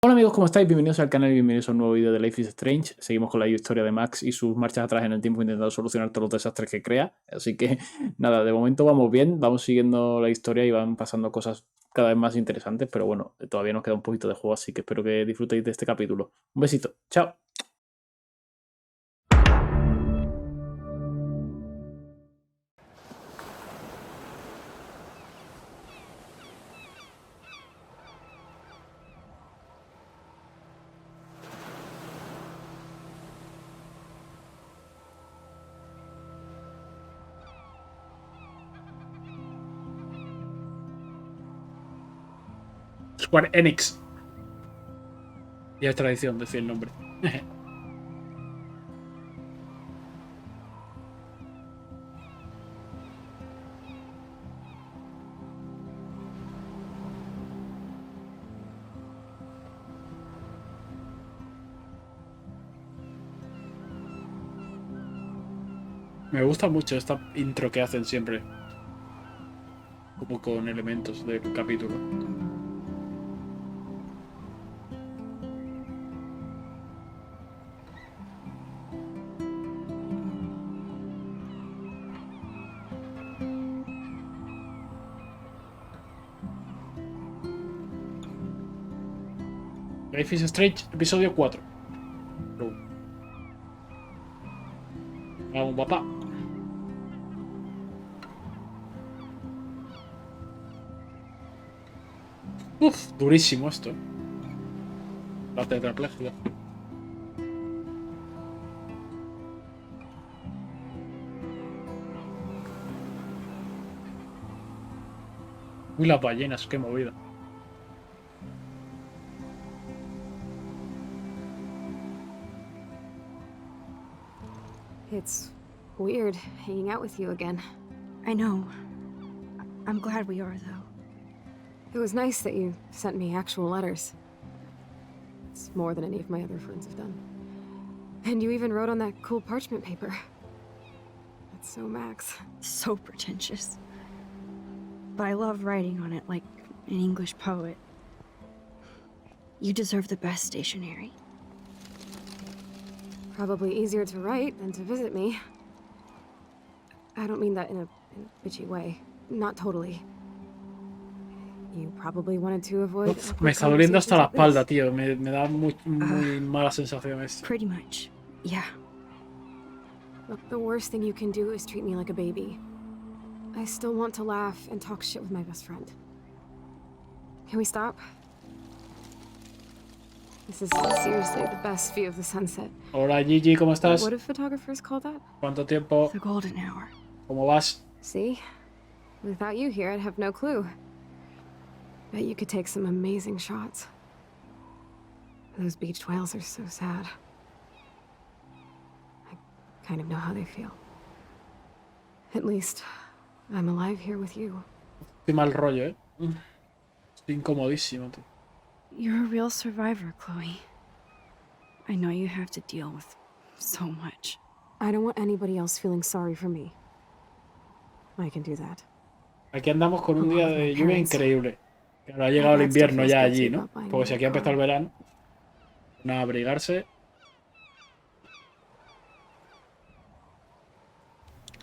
Hola amigos, ¿cómo estáis? Bienvenidos al canal y bienvenidos a un nuevo vídeo de Life is Strange. Seguimos con la historia de Max y sus marchas atrás en el tiempo intentando solucionar todos los desastres que crea. Así que nada, de momento vamos bien, vamos siguiendo la historia y van pasando cosas cada vez más interesantes, pero bueno, todavía nos queda un poquito de juego, así que espero que disfrutéis de este capítulo. Un besito, chao. Square Enix. Ya es tradición decir el nombre. Me gusta mucho esta intro que hacen siempre, como con elementos del capítulo. Life is Strange, episodio 4. Vamos, papá. Uf, durísimo esto. La tetraplegia. Uy, las ballenas, qué movida. It's weird hanging out with you again. I know. I'm glad we are, though. It was nice that you sent me actual letters. It's more than any of my other friends have done. And you even wrote on that cool parchment paper. That's so Max. So pretentious. But I love writing on it like an English poet. You deserve the best stationery. Probably easier to write than to visit me. I don't mean that in a bitchy way. Not totally. You probably wanted to avoid. Uf, me está doliendo hasta la espalda, tío. Me da muy mala sensación esto. Pretty much, yeah. Look, the worst thing you can do is treat me like a baby. I still want to laugh and talk shit with my best friend. Can we stop? This is seriously the best view of the sunset. Hola Gigi, ¿cómo estás? What do photographers call that? ¿Cuánto tiempo? The golden hour. ¿Cómo vas? See? Without you here, I'd have no clue. Bet you could take some amazing shots. Those beached whales are so sad. I kind of know how they feel. At least, I'm alive here with you. Estoy mal rollo, ¿eh? Estoy incomodísimo, tío. You're a real survivor, Chloe. I know you have to deal with so much. I don't want anybody else feeling sorry for me. I can do that. Aquí andamos con un día de lluvia increíble. Que ahora ha llegado el invierno ya allí, ¿no? Porque si aquí ha empezado el verano, nada, abrigarse.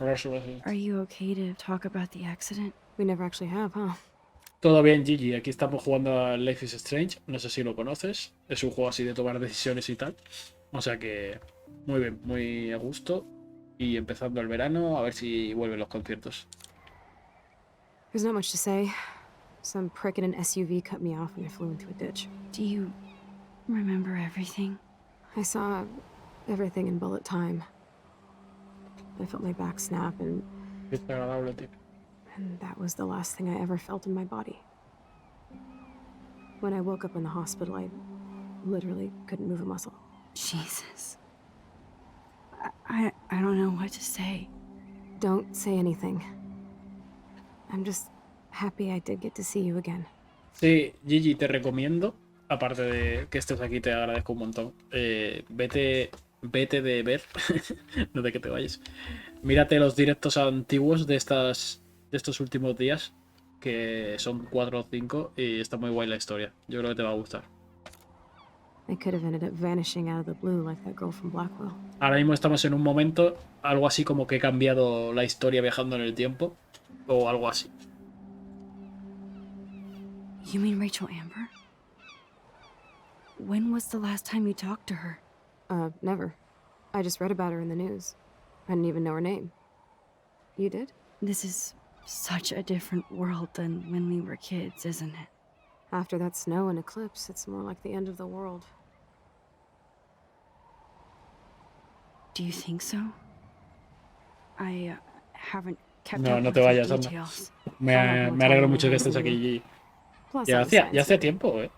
Are you okay to talk about the accident? We never actually have, huh? Todo bien, Gigi. Aquí estamos jugando a Life is Strange. No sé si lo conoces. Es un juego así de tomar decisiones y tal. O sea que muy bien, muy a gusto. Y empezando el verano, a ver si vuelven los conciertos. There's not much to say. Some prick in an SUV cut me off and I flew into a ditch. Do you remember everything? I saw everything in bullet time. I felt my back snap and Es agradable, tío. that was the last thing I ever felt in my body. When I woke up in the hospital, I literally couldn't move a muscle. Jesus. I don't know what to say. Don't say anything. I'm just happy I did get to see you again. Sí, Gigi, te recomiendo, aparte de que estés aquí, te agradezco un montón. Vete de ver, no de que te vayas. Mírate los directos antiguos de estos últimos días, que son 4 o 5, y está muy guay la historia. Yo creo que te va a gustar. They could have ended up vanishing out of the blue like that girl from Blackwell. Ahora mismo estamos en un momento, algo así como que he cambiado la historia viajando en el tiempo. O algo así. You mean Rachel Amber? When was the last time you talked to her? Never. I just read about her in the news. I didn't even know her name. You did? This is such a different world than when we were kids, isn't it? After that snow and eclipse, it's more like the end of the world. Do you think so? I haven't kept No, up no with te the vayas, anda. details. Me alegro mucho que estés aquí. Plus, Ya I'm hacía science. tiempo, ¿eh?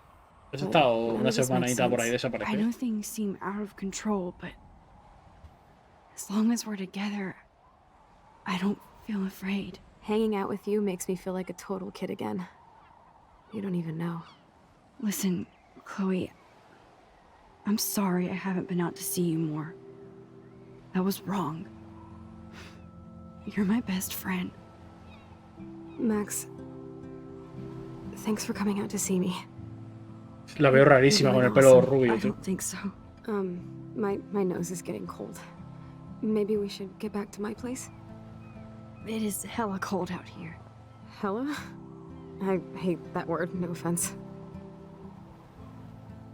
Has But estado none una of this makes semanita por ahí sense. I desaparecido. know things seem out of control, but as long as we're together, I don't feel afraid. Hanging out with you makes me feel like a total kid again. You don't even know. Listen, Chloe, I'm sorry I haven't been out to see you more. That was wrong. You're my best friend. Max, thanks for coming out to see me. La veo rarísima con el pelo rubio, I tío. don't think so. My nose is getting cold. Maybe we should get back to my place? It is hella cold out here. Hella? I hate that word, no offense.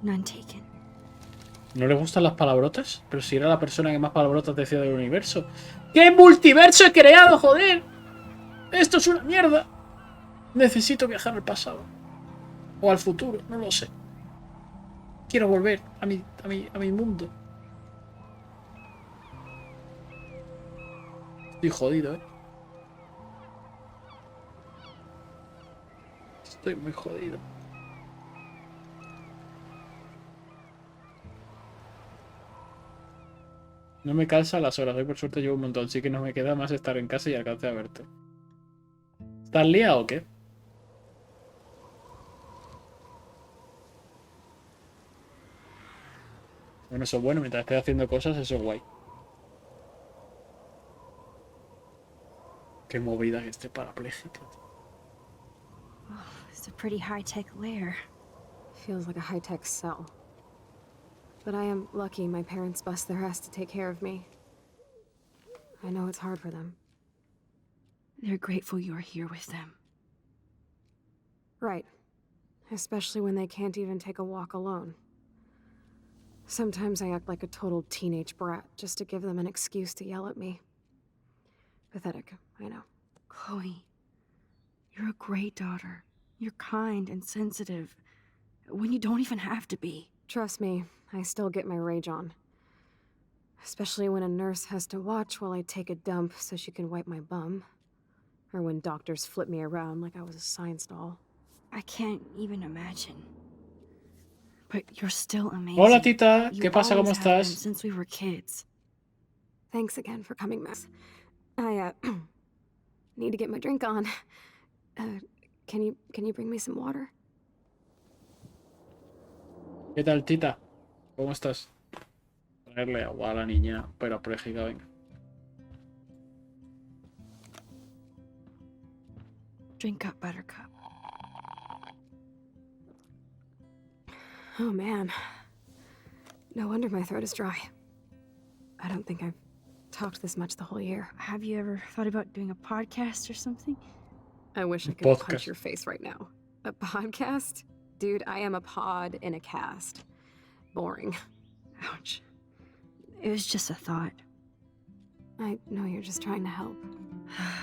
None taken. ¿No le gustan las palabrotas? Pero si era la persona que más palabrotas decía del universo. ¿Qué multiverso he creado, joder? Esto es una mierda. Necesito viajar al pasado. O al futuro, no lo sé. Quiero volver a mi mundo. Estoy jodido, ¿eh? Estoy muy jodido. No me calza las horas. Hoy por suerte llevo un montón. Sí que no me queda más estar en casa y alcance a verte. ¿Estás liado o qué? Bueno, eso es bueno. Mientras estés haciendo cosas, eso es guay. Qué movida que esté parapléjico. Oh, it's a pretty high-tech lair. Feels like a high-tech cell. But I am lucky my parents bust their ass to take care of me. I know it's hard for them. They're grateful you're here with them. Right. Especially when they can't even take a walk alone. Sometimes I act like a total teenage brat just to give them an excuse to yell at me. Pathetic, I know. Chloe, you're a great daughter. You're kind and sensitive when you don't even have to be. Trust me, I still get my rage on. Especially when a nurse has to watch while I take a dump so she can wipe my bum. Or when doctors flip me around like I was a science doll. I can't even imagine. But you're still amazing. Hola, tita. You ¿Qué pasa? ¿Cómo always have been estás? since we were kids. Thanks again for coming, Max. I, need to get my drink on. Can you bring me some water? ¿Qué tal, tita? ¿Cómo estás? Traerle agua a la niña parapléjica, venga. Drink up, Buttercup. Oh man. No wonder my throat is dry. I don't think I've talked this much the whole year. Have you ever thought about doing a podcast or something? I wish I could Podcast. punch your face right now. A podcast? Dude, I am a pod in a cast. Boring. Ouch. It was just a thought. I know you're just trying to help.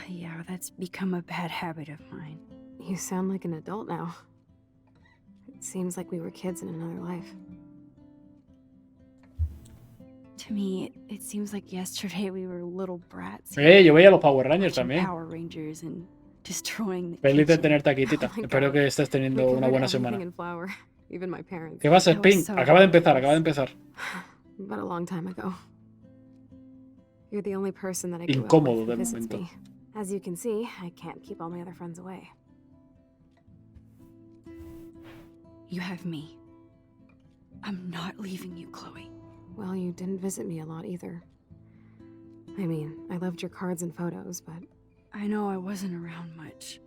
Yeah, that's become a bad habit of mine. You sound like an adult now. It seems like we were kids in another life. To me, it seems like yesterday we were little brats. Yo veía los Power Rangers watching también. Power Rangers and destroying the Feliz de kitchen. tenerte aquí, tita. Oh my Espero God. que estés We teniendo una covered buena everything semana. in flour, even my parents. ¿Qué pasa, That was Spin? so Acaba de empezar, ridiculous. acaba de empezar. But a long time ago. You're the only person that I grew up Incómodo with de who visits momento. me. As you can see, I can't keep all my other friends away. You have me. I'm not leaving you, Chloe. Well, you didn't visit me a lot either. I mean, I loved your cards and photos, but I know I wasn't around much.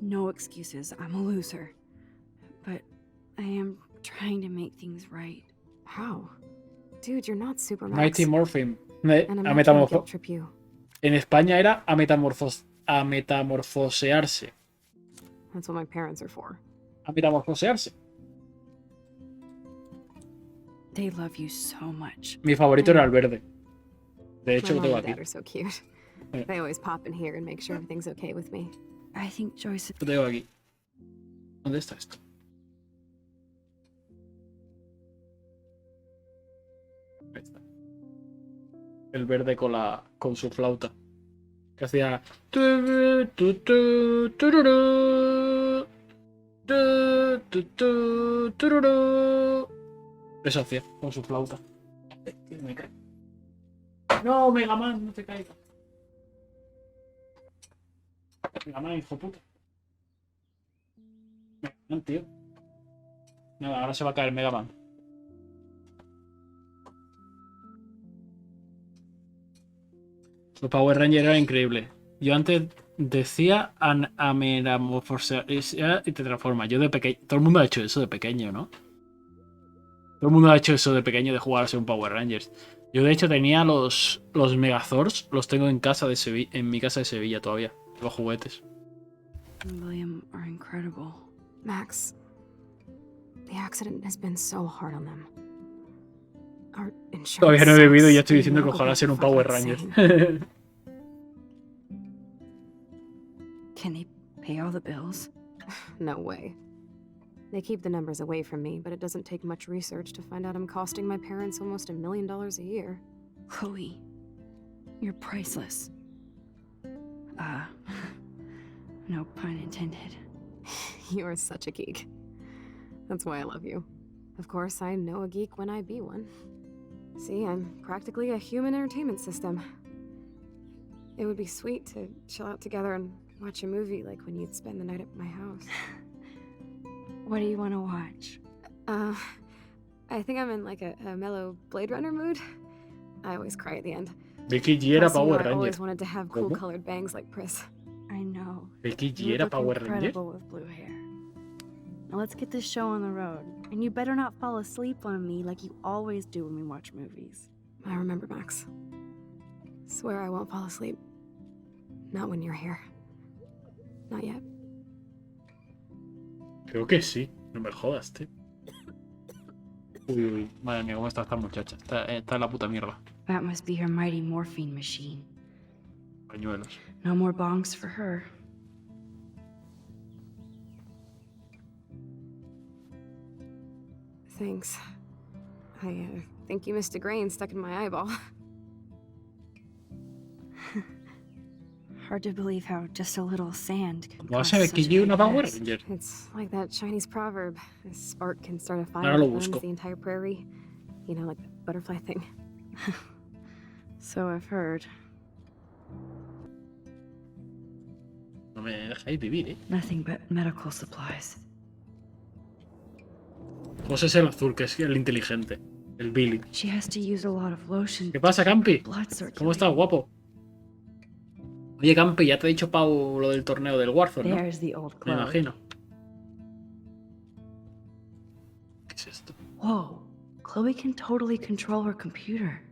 No excuses, I'm a loser. But I am trying to make things right. How? Dude, you're not super Max. Mighty Morphin. And I'm not trying to guilt trip you. En España era a metamorfosearse. That's what my parents are for. A metamorfosearse. They love you so much. Mi favorito era el verde. De hecho, My lo tengo mom and aquí. dad are so cute. They always pop in here and make sure everything's okay with me. I think Joyce... Lo tengo aquí. ¿Dónde está esto? Ahí está. El verde con su flauta. Que hacía... Eso hacía con su flauta. Me cae. No, Mega Man, no te caigas. Mega Man, hijo puta. Mega Man, tío. Nada, ahora se va a caer Mega Man. Los Power Rangers era increíble. Yo antes decía amenamorfosear y te transforma. Yo de pequeño. Todo el mundo ha hecho eso de pequeño, ¿no? Todo el mundo ha hecho eso de pequeño de jugar a ser un Power Rangers. Yo de hecho tenía los Megazords, los tengo en casa de Sevilla, en mi casa de Sevilla todavía, los juguetes. William are incredible. Max, the accident has been so hard on them. Our insurance Todavía no he bebido y ya estoy sucks. diciendo que You know, ojalá ser un fucking Power Ranger. insane. Can they pay all the bills? No way. They keep the numbers away from me, but it doesn't take much research to find out I'm costing my parents almost $1 million a year. Chloe, you're priceless. No pun intended. You are such a geek. That's why I love you. Of course, I know a geek when I be one. See, I'm practically a human entertainment system. It would be sweet to chill out together and watch a movie like when you'd spend the night at my house. What do you want to watch? I think I'm in like a mellow Blade Runner mood. I always cry at the end. Becky G era Plus, you know, Power I Ranger. always wanted to have cool ¿Cómo? colored bangs like Pris. I know. Becky G You era look Power Ranger. incredible with blue hair. Now let's get this show on the road. And you better not fall asleep on me like you always do when we watch movies. I remember, Max. Swear I won't fall asleep. Not when you're here. Not yet. Creo que sí. No me jodas, tío. Uy, madre mía, cómo está esta muchacha. Está en la puta mierda. That must be her mighty morphine machine. Pañuelos. No more bongs for her. Thanks. I think you missed a grain stuck in my eyeball. Hard to believe how just a little sand can ¿Cómo cause se ve such que a yo una big Power mess. Ranger? It's like that Chinese proverb. A spark can start a fire Ahora lo that burns busco. the entire prairie. You know, like the butterfly thing. So I've heard. No me dejáis vivir, ¿eh? Nothing but medical supplies. José es el azul, que es el inteligente. El Billy. She has to use a lot of lotion. ¿Qué pasa, Campi? Blood ¿Cómo estás, guapo? Oye, Campi, ya te he dicho, Pau, lo del torneo del Warzone, ¿no? There's the old Me Chloe. imagino. ¿Qué es esto? Whoa, Chloe can totally control her computer.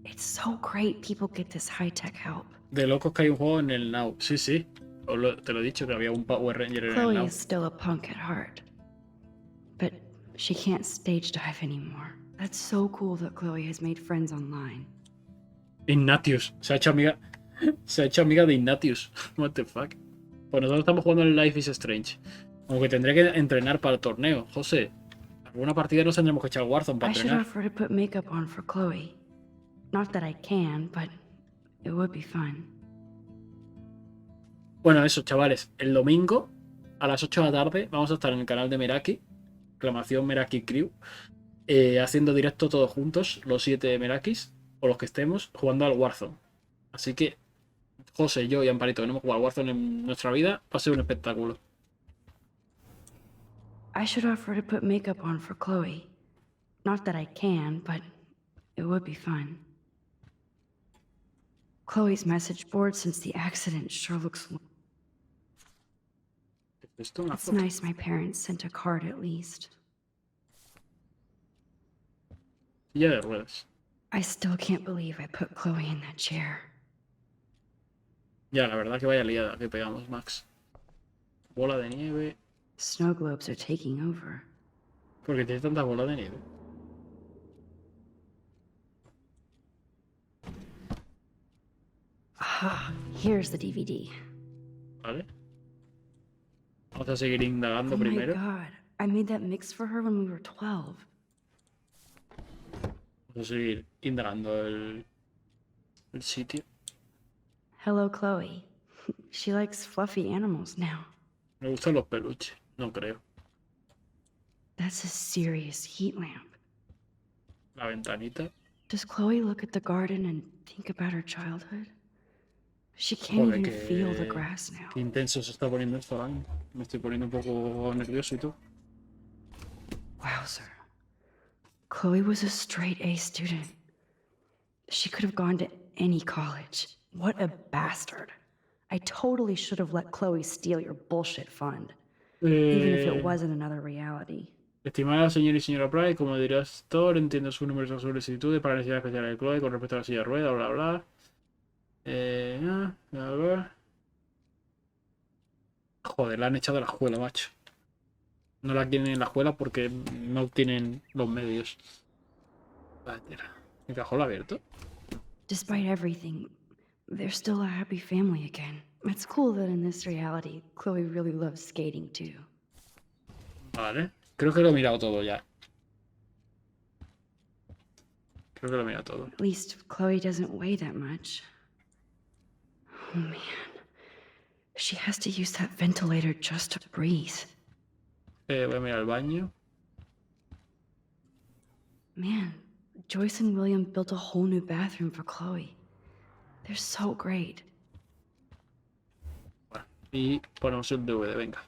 It's so great people get this high-tech help. De locos que hay un juego en el Now. Sí, sí. Te lo he dicho, que había un Power Ranger en el Chloe Now. is still a punk at heart. But she can't stage dive anymore. That's so cool that Chloe has made friends online. Ignatius. Se ha hecho amiga de Ignatius. What the fuck. Pues nosotros estamos jugando en Life is Strange. Como que tendré que entrenar para el torneo. José, alguna partida nos tendremos que echar Warzone para I should entrenar. offer to put makeup on for Chloe. Not that I can, but it would be fun. Bueno, eso, chavales. El domingo a las 8 de la tarde vamos a estar en el canal de Meraki. Exclamación Meraki Crew. Haciendo directo todos juntos, los 7 Merakis, o los que estemos, jugando al Warzone. Así que José, yo y Amparito, que no hemos jugado al Warzone en nuestra vida, va a ser un espectáculo. I should offer to put makeup on for Chloe. Not that I can, but it would be fun. Chloe's message board since the accident sure looks... Esto es una It's foto. nice my parents sent a card at least. Silla de ruedas. I still can't believe I put Chloe in that chair. Ya, la verdad que vaya liada que pegamos, Max. Bola de nieve. Snow globes are taking over. ¿Por qué tiene tanta bola de nieve? Ah, here's the DVD. Vale. Vamos a seguir indagando Oh my primero. god, I made that mix for her when we were 12. Vamos a seguir indagando el sitio. Hello, Chloe. She likes fluffy animals now. Me gustan los peluches. No creo. That's a serious heat lamp. La ventanita. Does Chloe look at the garden and think about her childhood? She can't Joder, even feel the grass now. qué intenso se está poniendo esto, ¿eh? Me estoy poniendo un poco nervioso y tú. Wowzer. Chloe was a straight A student. She could have gone to any college. What a bastard. I totally should have let Chloe steal your bullshit fund. Even if it wasn't another reality. Estimada señora y señora Price, como director, entiendo sus numerosas solicitudes para la necesidad especial de Chloe con respecto a la silla de ruedas, bla, bla, bla, bla. Joder, la han echado de la escuela, macho. No la quieren en la escuela porque no tienen los medios. ¿El cajón abierto? Despite everything, they're still a happy family again. It's cool that in this reality, Chloe really loves skating too. Vale. Creo que lo he mirado todo ya. Creo que lo he mirado todo. At least Chloe doesn't weigh that much. Oh man. She has to use that ventilator just to breathe. Voy a mirar el baño. Man, Joyce and William built a whole new bathroom for Chloe. They're so great. Bueno, y ponemos el DVD, venga.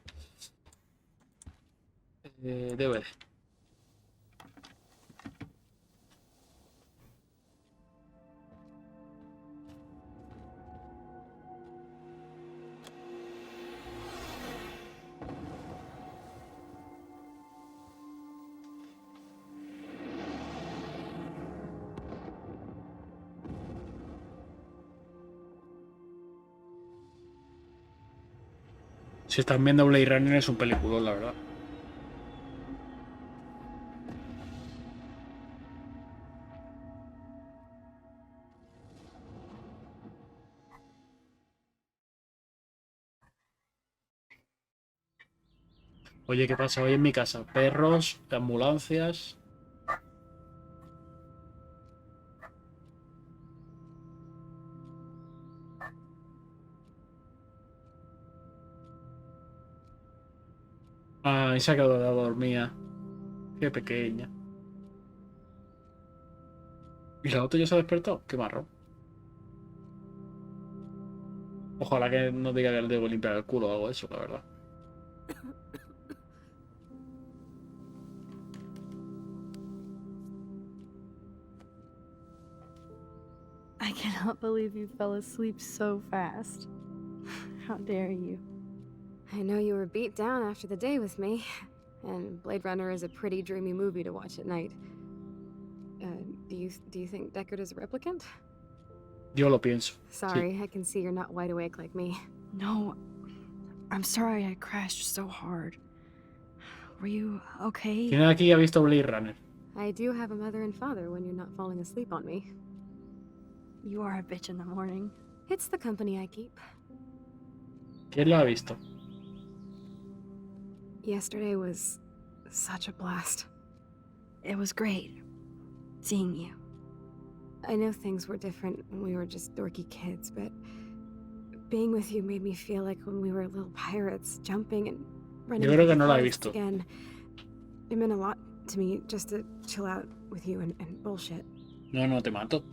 DVD. Si están viendo Blade Runner es un peliculón, la verdad. Oye, ¿qué pasa hoy en mi casa? Perros, ambulancias. Ay, se ha quedado dormida. Qué pequeña. ¿Y la otra ya se ha despertado? Qué marrón. Ojalá que no diga que le debo limpiar el culo o algo de eso, la verdad. I cannot believe you fell asleep so fast. How dare you? I know you were beat down after the day with me, and Blade Runner is a pretty dreamy movie to watch at night. Do you think Deckard is a replicant? Yo lo pienso. Sorry, I can see you're not wide awake like me. No, I'm sorry I crashed so hard. Were you okay? ¿Quién aquí ha visto Blade Runner? I do have a mother and father when you're not falling asleep on me. You are a bitch in the morning. It's the company I keep. ¿Quién lo ha visto? Yesterday was such a blast. It was great seeing you. I know things were different when we were just dorky kids, but being with you made me feel like when we were little pirates, jumping and running Yo creo que through no la he forests visto. again. It meant a lot to me just to chill out with you and bullshit. No te mato.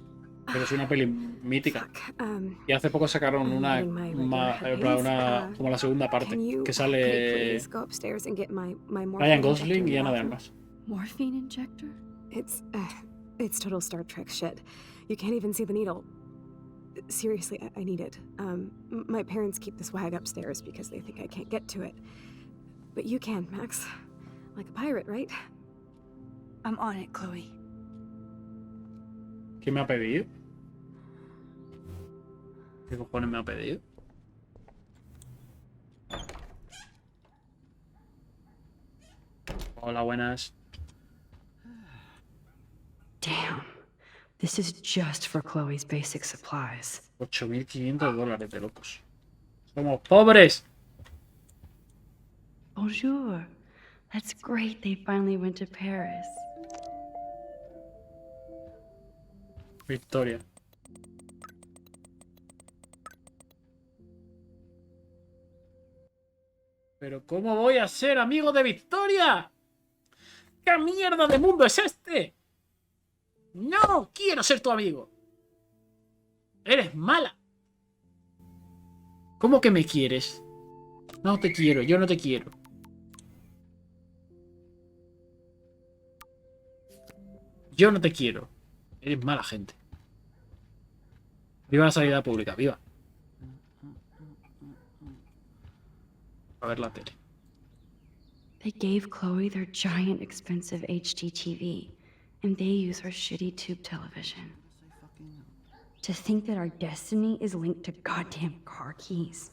Pero es una peli mítica. Fuck, Y hace poco sacaron I'm una, getting my regular headaches. como la segunda parte, Can you que help me sale please go upstairs and get my morphine Ryan injector Gosling in y the Ana de bathroom? Armas. Morphine injector? It's total Star Trek shit. You can't even see the needle. Seriously, I need it. My parents keep the swag upstairs because they think I can't get to it. But you can, Max. Like a pirate, right? I'm on it, Chloe. ¿Qué me ha pedido? ¿Qué cojones me ha pedido? Hola, buenas. Damn. This is just for Chloe's basic supplies. $8.500 de locos. ¡Somos pobres! Bonjour. That's great they finally went to Paris. Victoria. ¿Pero cómo voy a ser amigo de Victoria? ¿Qué mierda de mundo es este? ¡No quiero ser tu amigo! ¡Eres mala! ¿Cómo que me quieres? No te quiero, yo no te quiero. Yo no te quiero. Eres mala gente. Viva la sanidad pública, viva. A ver la tele. They gave Chloe their giant expensive HD TV, and they use her shitty tube television. To think that our destiny is linked to goddamn car keys.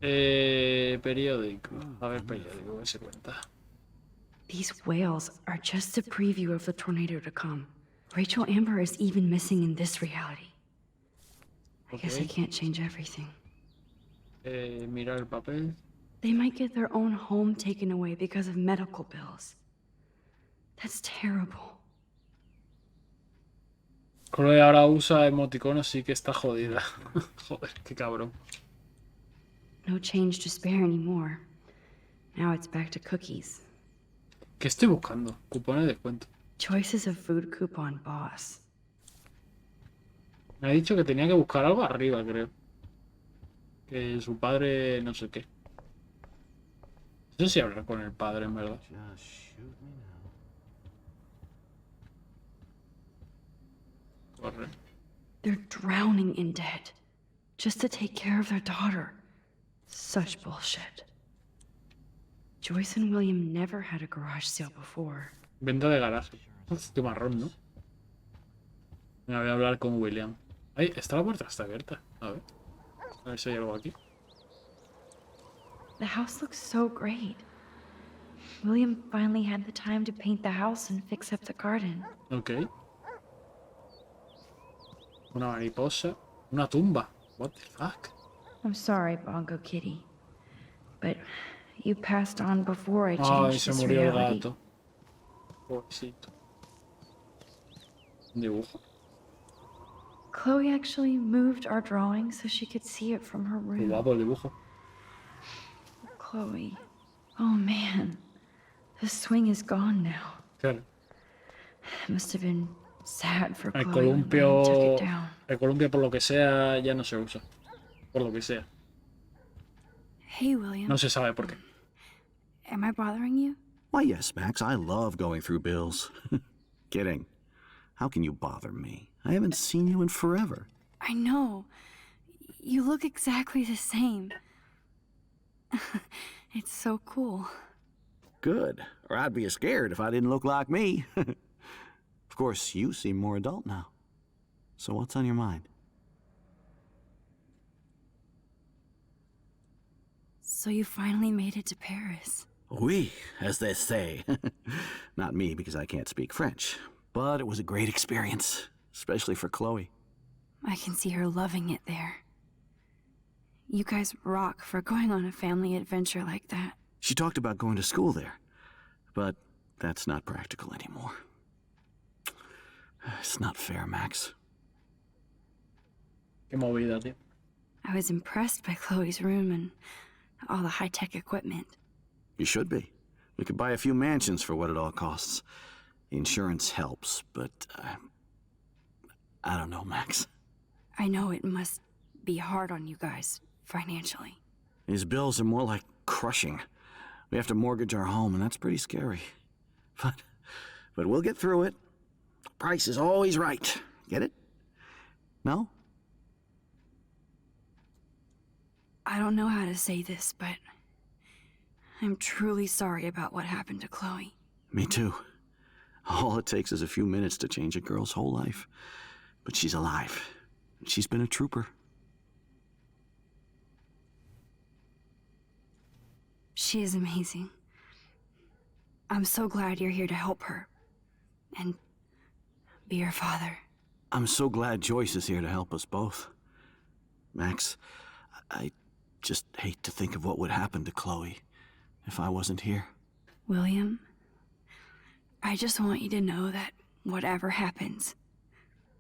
Periódico. A ver, periódico, que se cuenta. These whales are just a preview of the tornado to come. Rachel Amber is even missing in this reality. I guess I can't change everything. Mirar el papel. They might get their own home taken away because of medical bills. That's terrible. Chloe ahora usa emoticonos, sí que está jodida. Joder, qué cabrón. No change to spare anymore. Now it's back to cookies. ¿Qué estoy buscando? Cupones de descuento. Choices of food coupon boss. Me ha dicho que tenía que buscar algo arriba, creo. Que su padre no sé qué. No sé si hablar con el padre, en verdad. Corre. They're drowning in debt just to take care of their daughter. Such bullshit. Joyce and William never had a garage sale before. Venta de garaje. Qué marrón, ¿no? Me voy a hablar con William. Ay, está la puerta, está abierta. A ver si hay algo aquí. The house looks so great. William finally had the time to paint the house and fix up the garden. Ok. Una mariposa. Una tumba. What the fuck? I'm sorry, Bongo Kitty, but you passed on before I Ay, changed se this murió el reality. gato. Pobrecito. Un dibujo. Chloe actually moved our drawing so she could see it from her Muy room. guapo el dibujo. Chloe. Oh man. The swing is gone now. Claro. It must have been sad for El Chloe when William took columpio. it down. El columpio, por lo que sea, ya no se usa. Por lo que sea. Hey, William. No se sabe por qué. Am I bothering you? Why, yes, Max. I love going through bills. Kidding. How can you bother me? I haven't seen you in forever. I know. You look exactly the same. It's so cool. Good. Or I'd be scared if I didn't look like me. Of course, you seem more adult now. So what's on your mind? So you finally made it to Paris. Oui, as they say. Not me, because I can't speak French. But it was a great experience, especially for Chloe. I can see her loving it there. You guys rock for going on a family adventure like that. She talked about going to school there, but that's not practical anymore. It's not fair, Max. Qué movida, tío. I was impressed by Chloe's room and all the high-tech equipment. You should be. We could buy a few mansions for what it all costs. Insurance helps, but I don't know, Max. I know it must be hard on you guys, financially. These bills are more like crushing. We have to mortgage our home, and that's pretty scary. But we'll get through it. Price is always right. Get it? No? I don't know how to say this, but I'm truly sorry about what happened to Chloe. Me too. All it takes is a few minutes to change a girl's whole life. But she's alive. She's been a trooper. She is amazing. I'm so glad you're here to help her. And be her father. I'm so glad Joyce is here to help us both. Max, I just hate to think of what would happen to Chloe if I wasn't here. William, I just want you to know that whatever happens,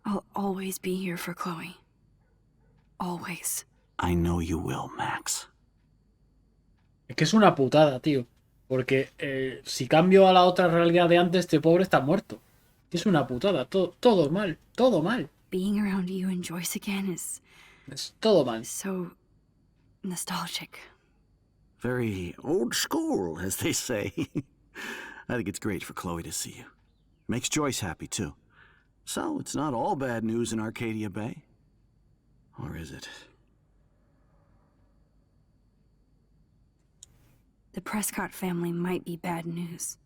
I'll always be here for Chloe. Always. I know you will, Max. Es que es una putada, tío. Porque si cambio a la otra realidad de antes, este pobre está muerto. Es una putada. Todo mal. Todo mal. Being around you and Joyce again is Es todo mal. so nostalgic. Very old school, as they say. I think it's great for Chloe to see you. Makes Joyce happy, too. So, it's not all bad news in Arcadia Bay. Or is it? The Prescott family might be bad news.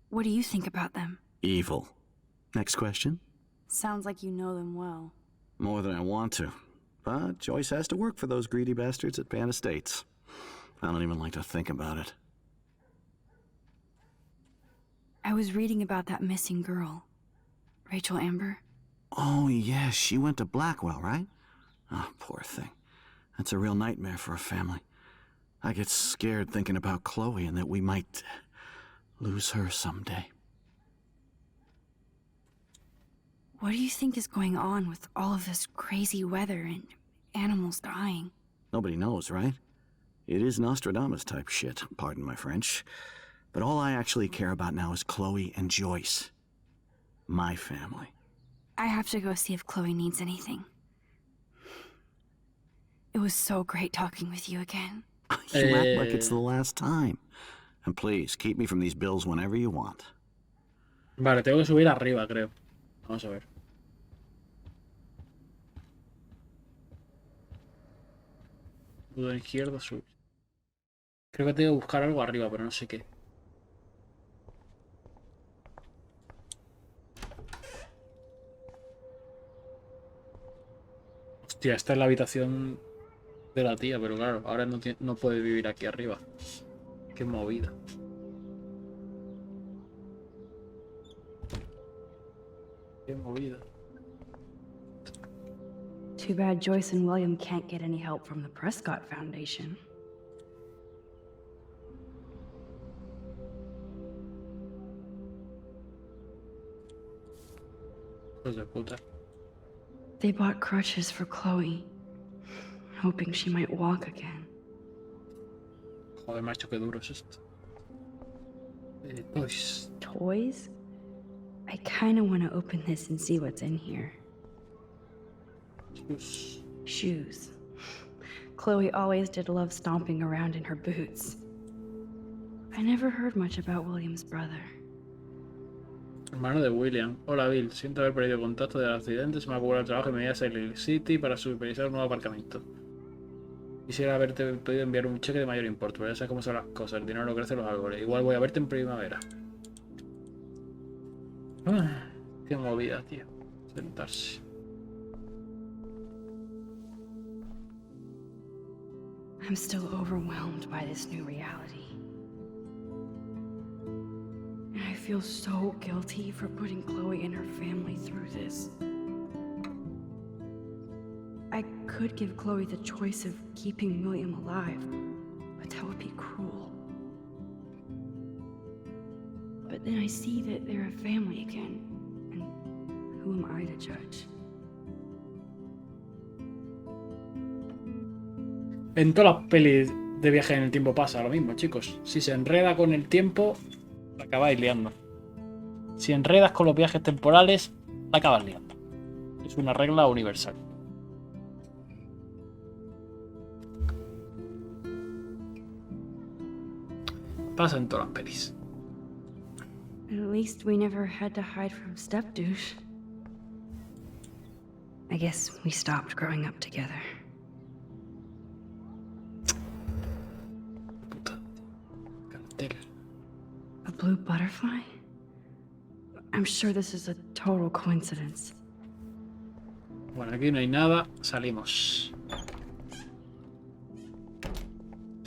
What do you think about them? Evil. Next question? Sounds like you know them well. More than I want to. But Joyce has to work for those greedy bastards at Pan Estates. I don't even like to think about it. I was reading about that missing girl, Rachel Amber. Oh, yeah, she went to Blackwell, right? Oh, poor thing. That's a real nightmare for a family. I get scared thinking about Chloe and that we might lose her someday. What do you think is going on with all of this crazy weather and animals dying? Nobody knows, right? It is Nostradamus-type shit, pardon my French. But all I actually care about now is Chloe and Joyce. My family. I have to go see if Chloe needs anything. It was so great talking with you again. You act like it's the last time. And please, keep me from these bills whenever you want. Vale, tengo que subir arriba, creo. Vamos a ver. Botón izquierdo, subir. Creo que tengo que buscar algo arriba, pero no sé qué. Hostia, esta es la habitación de la tía, pero claro, ahora no puede vivir aquí arriba. Qué movida. Qué movida. Too bad Joyce and William can't get any help from the Prescott Foundation. Hijos de puta. They bought crutches for Chloe, hoping she might walk again. Joder, macho, qué duro es esto. Toys. Toys? I kinda wanna open this and see what's in here. Shoes. Chloe always did love stomping around in her boots. I never heard much about William's brother. Hermano de William. Hola, Bill. Siento haber perdido contacto del accidente. Se me ha acumulado el trabajo y me voy a Silent City para supervisar un nuevo aparcamiento. Quisiera haberte podido enviar un cheque de mayor importe, pero ya sabes cómo son las cosas. El dinero no crece en los árboles. Igual voy a verte en primavera. Qué movida, tío. Sentarse. I'm still overwhelmed by this new reality. And I feel so guilty for putting Chloe and her family through this. I could give Chloe the choice of keeping William alive, but that would be cruel. But then I see that they're a family again, and who am I to judge? En todas las pelis de viaje en el tiempo pasa lo mismo, chicos. Si se enreda con el tiempo, la acabáis liando. Si enredas con los viajes temporales, la acabas liando. Es una regla universal. Pasa en todas las pelis. At least we never had to hide from step-douche. I guess we stopped growing up together. Puta. Cartel. A blue butterfly? I'm sure this is a total coincidence. Bueno, aquí no hay nada. Salimos.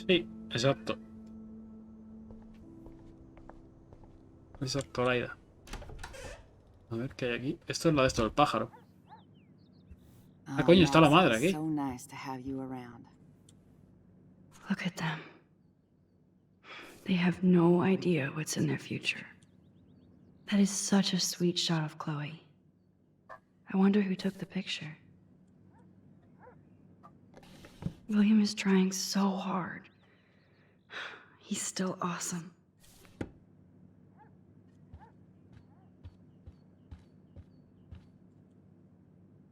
Sí, exacto. Exacto, Laida. A ver qué hay aquí. Esto es la de esto del pájaro. Ah, coño, está la madre aquí. So nice to have you around. Look at them. They have no idea what's in their future. That is such a sweet shot of Chloe. I wonder who took the picture. William is trying so hard. He's still awesome.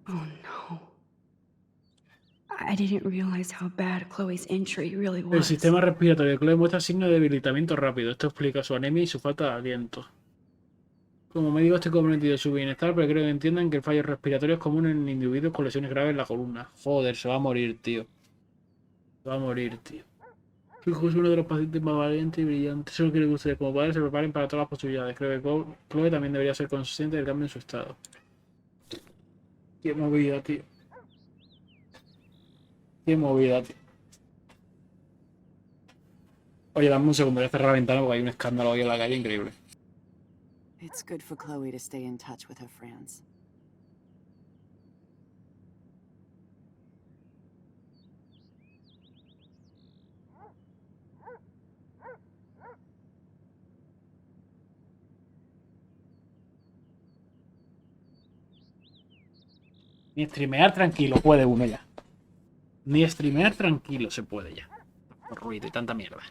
Oh no. I didn't realize how bad Chloe's injury really El was. sistema respiratorio de Chloe muestra signos de debilitamiento rápido. Esto explica su anemia y su falta de aliento. Como médico estoy comprometido de su bienestar, pero creo que entiendan que el fallo respiratorio es común en individuos con lesiones graves en la columna. Joder, se va a morir, tío. Se va a morir, tío. Su hijo es uno de los pacientes más valientes y brillantes. Solo quiero que ustedes como padres se preparen para todas las posibilidades. Creo que Chloe también debería ser consciente del cambio en su estado. Qué movida, tío. Qué movida, tío. Oye, dame un segundo, voy a cerrar la ventana porque hay un escándalo hoy en la calle increíble. It's good for Chloe to stay in touch with her friends. Ni streamear tranquilo puede uno ya. Ni streamear tranquilo se puede ya. Por ruido y tanta mierda.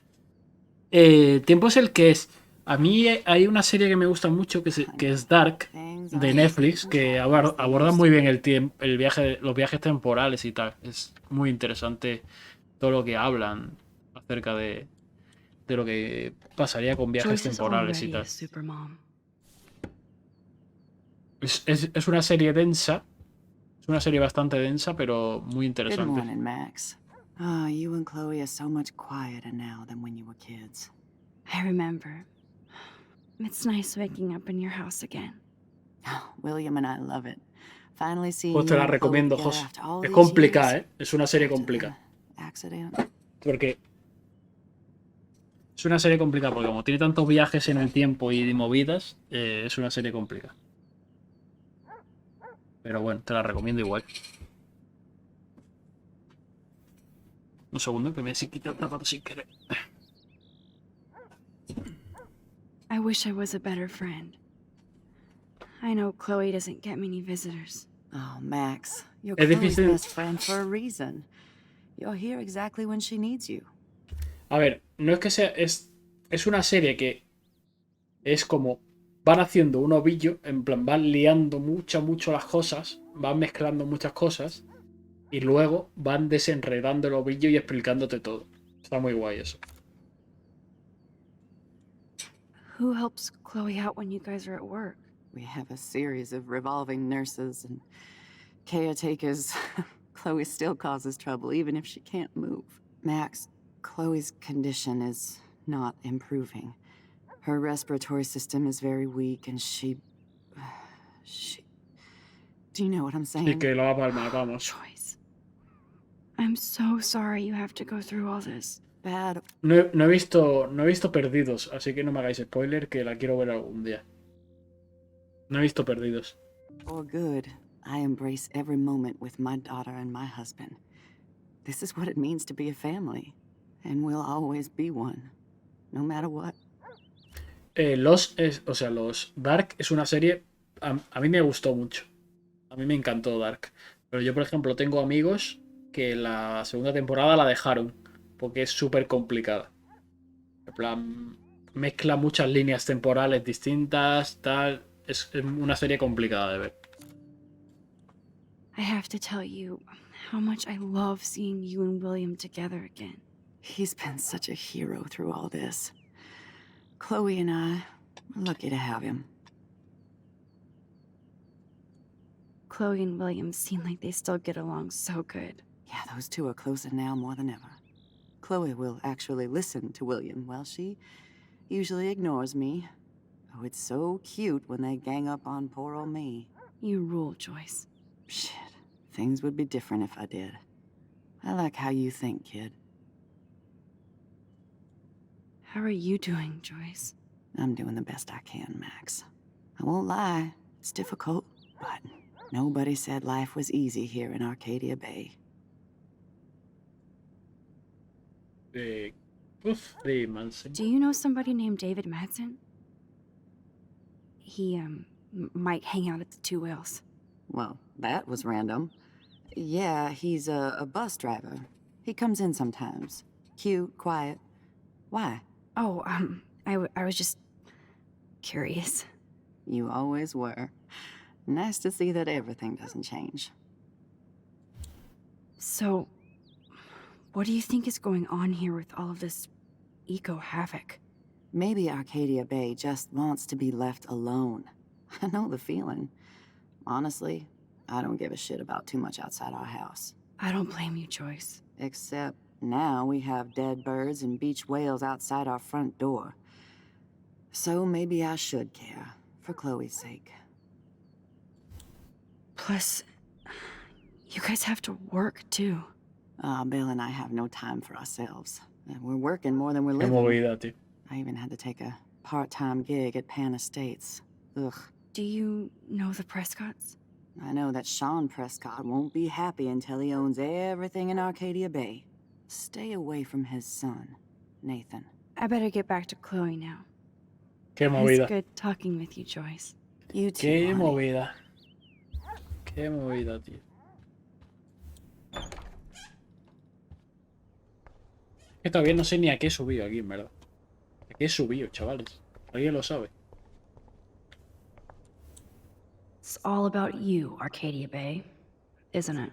Tiempo es el que es. A mí hay una serie que me gusta mucho que es Dark, de Netflix, que aborda muy bien el viaje, los viajes temporales y tal. Es muy interesante todo lo que hablan acerca de lo que pasaría con viajes Joyce is temporales y already tal. a supermom. Es una serie densa. Es una serie bastante densa, pero muy Good interesante. morning, Max. Oh, you and Chloe are so much quieter now than when you were kids. I remember. It's nice waking up in your house again. Oh, William and I love it. Finally seeing Pues te you la and Chloe recomiendo, together Jos. after all Es these complicada, years. ¿eh? Es una serie After complicada. the accident. Porque es una serie complicada, porque como tiene tantos viajes en el tiempo y movidas, es una serie complicada. Pero bueno, te la recomiendo igual. Un segundo, que me he quitado el zapato sin querer. I wish I was a better friend. I know Chloe doesn't get many visitors. Oh, Max, you're Es Chloe's difícil. best friend for a reason. You're here exactly when she needs you. A ver, no es que sea. Es una serie que es como. Van haciendo un ovillo, en plan, van liando mucho las cosas, van mezclando muchas cosas, y luego van desenredando el ovillo y explicándote todo. Está muy guay eso. Who helps Chloe out when you guys are at work? We have a series of revolving nurses and caretakers. Chloe still causes trouble, even if she can't move. Max, Chloe's condition is not improving. Her respiratory system is very weak, and she... Do you know what I'm saying? Y que lo va a palmar, vamos. Joyce. I'm so sorry you have to go through all this. Bad. No he visto Perdidos, así que no me hagáis spoiler, que la quiero ver algún día. No he visto Perdidos. Or good, I embrace every moment with my daughter and my husband. This is what it means to be a family, and we'll always be one, no matter what. Los Dark es una serie. A mí me gustó mucho. A mí me encantó Dark. Pero yo, por ejemplo, tengo amigos que la segunda temporada la dejaron. Porque es súper complicada. En plan, mezcla muchas líneas temporales distintas, tal. Es una serie complicada de ver. I have to tell you how much I love seeing you and William together again. He's been such a hero through all this. Chloe and I are lucky to have him. Chloe and William seem like they still get along so good. Yeah, those two are closer now more than ever. Chloe will actually listen to William, while she usually ignores me. Oh, it's so cute when they gang up on poor old me. You rule, Joyce. Shit, things would be different if I did. I like how you think, kid. How are you doing, Joyce? I'm doing the best I can, Max. I won't lie, it's difficult, but nobody said life was easy here in Arcadia Bay. De Manson. Do you know somebody named David Madsen? He, might hang out at the Two Whales. Well, that was random. Yeah, he's a bus driver. He comes in sometimes. Cute, quiet. Why? Oh, I was just curious. You always were. Nice to see that everything doesn't change. So, what do you think is going on here with all of this eco-havoc? Maybe Arcadia Bay just wants to be left alone. I know the feeling. Honestly, I don't give a shit about too much outside our house. I don't blame you, Joyce. Except now we have dead birds and beach whales outside our front door. So maybe I should care, for Chloe's sake. Plus, you guys have to work, too. Bill and I have no time for ourselves. And we're working more than we're Qué living. movida, tío. I even had to take a part-time gig at Pan Estates. Ugh. Do you know the Prescotts? I know that Sean Prescott won't be happy until he owns everything in Arcadia Bay. Stay away from his son, Nathan. I better get back to Chloe now. Qué It's movida. good talking with you, Joyce. You too, Qué honey. movida. Qué movida, tío. Que todavía no sé ni a qué he subido aquí, en verdad. ¿A qué he subido, chavales? ¿Alguien lo sabe? It's all about you, Arcadia Bay, isn't it?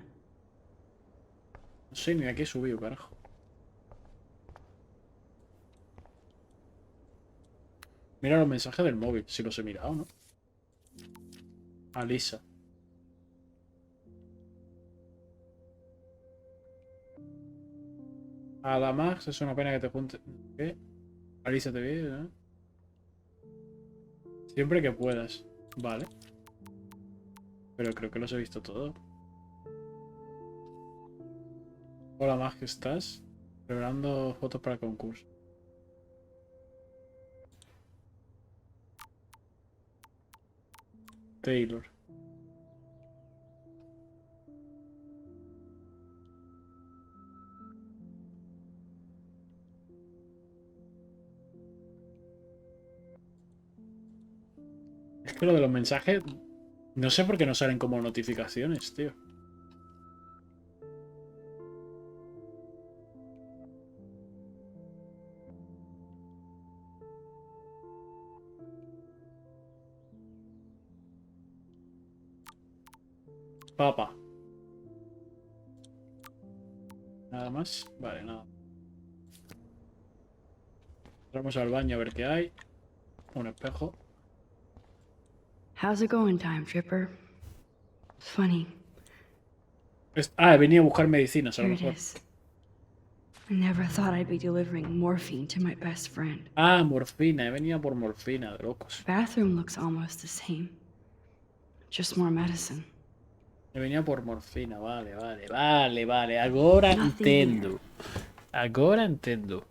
No sé ni a qué he subido, carajo. Mira los mensajes del móvil, si los he mirado, ¿no? Alisa. A la Max, es una pena que te junte. ¿Qué? Alisa te ve, ¿no? Siempre que puedas. Vale. Pero creo que los he visto todos. Hola Max, ¿qué estás? Preparando fotos para el concurso. Taylor. Es que lo de los mensajes, no sé por qué no salen como notificaciones, tío. Papa. Nada más. Vale, nada. Entramos al baño a ver qué hay. Un espejo. How's it going, Time Tripper? Funny. He venido a buscar medicinas, a lo Here it mejor. is. I never thought I'd be delivering morphine to my best friend. Ah, morfina. He venido por morfina, de locos. Bathroom looks almost the same. Just more medicine. He venido por morfina. Vale, vale, vale, vale. Ahora Nothing entendo. Ahora entendo.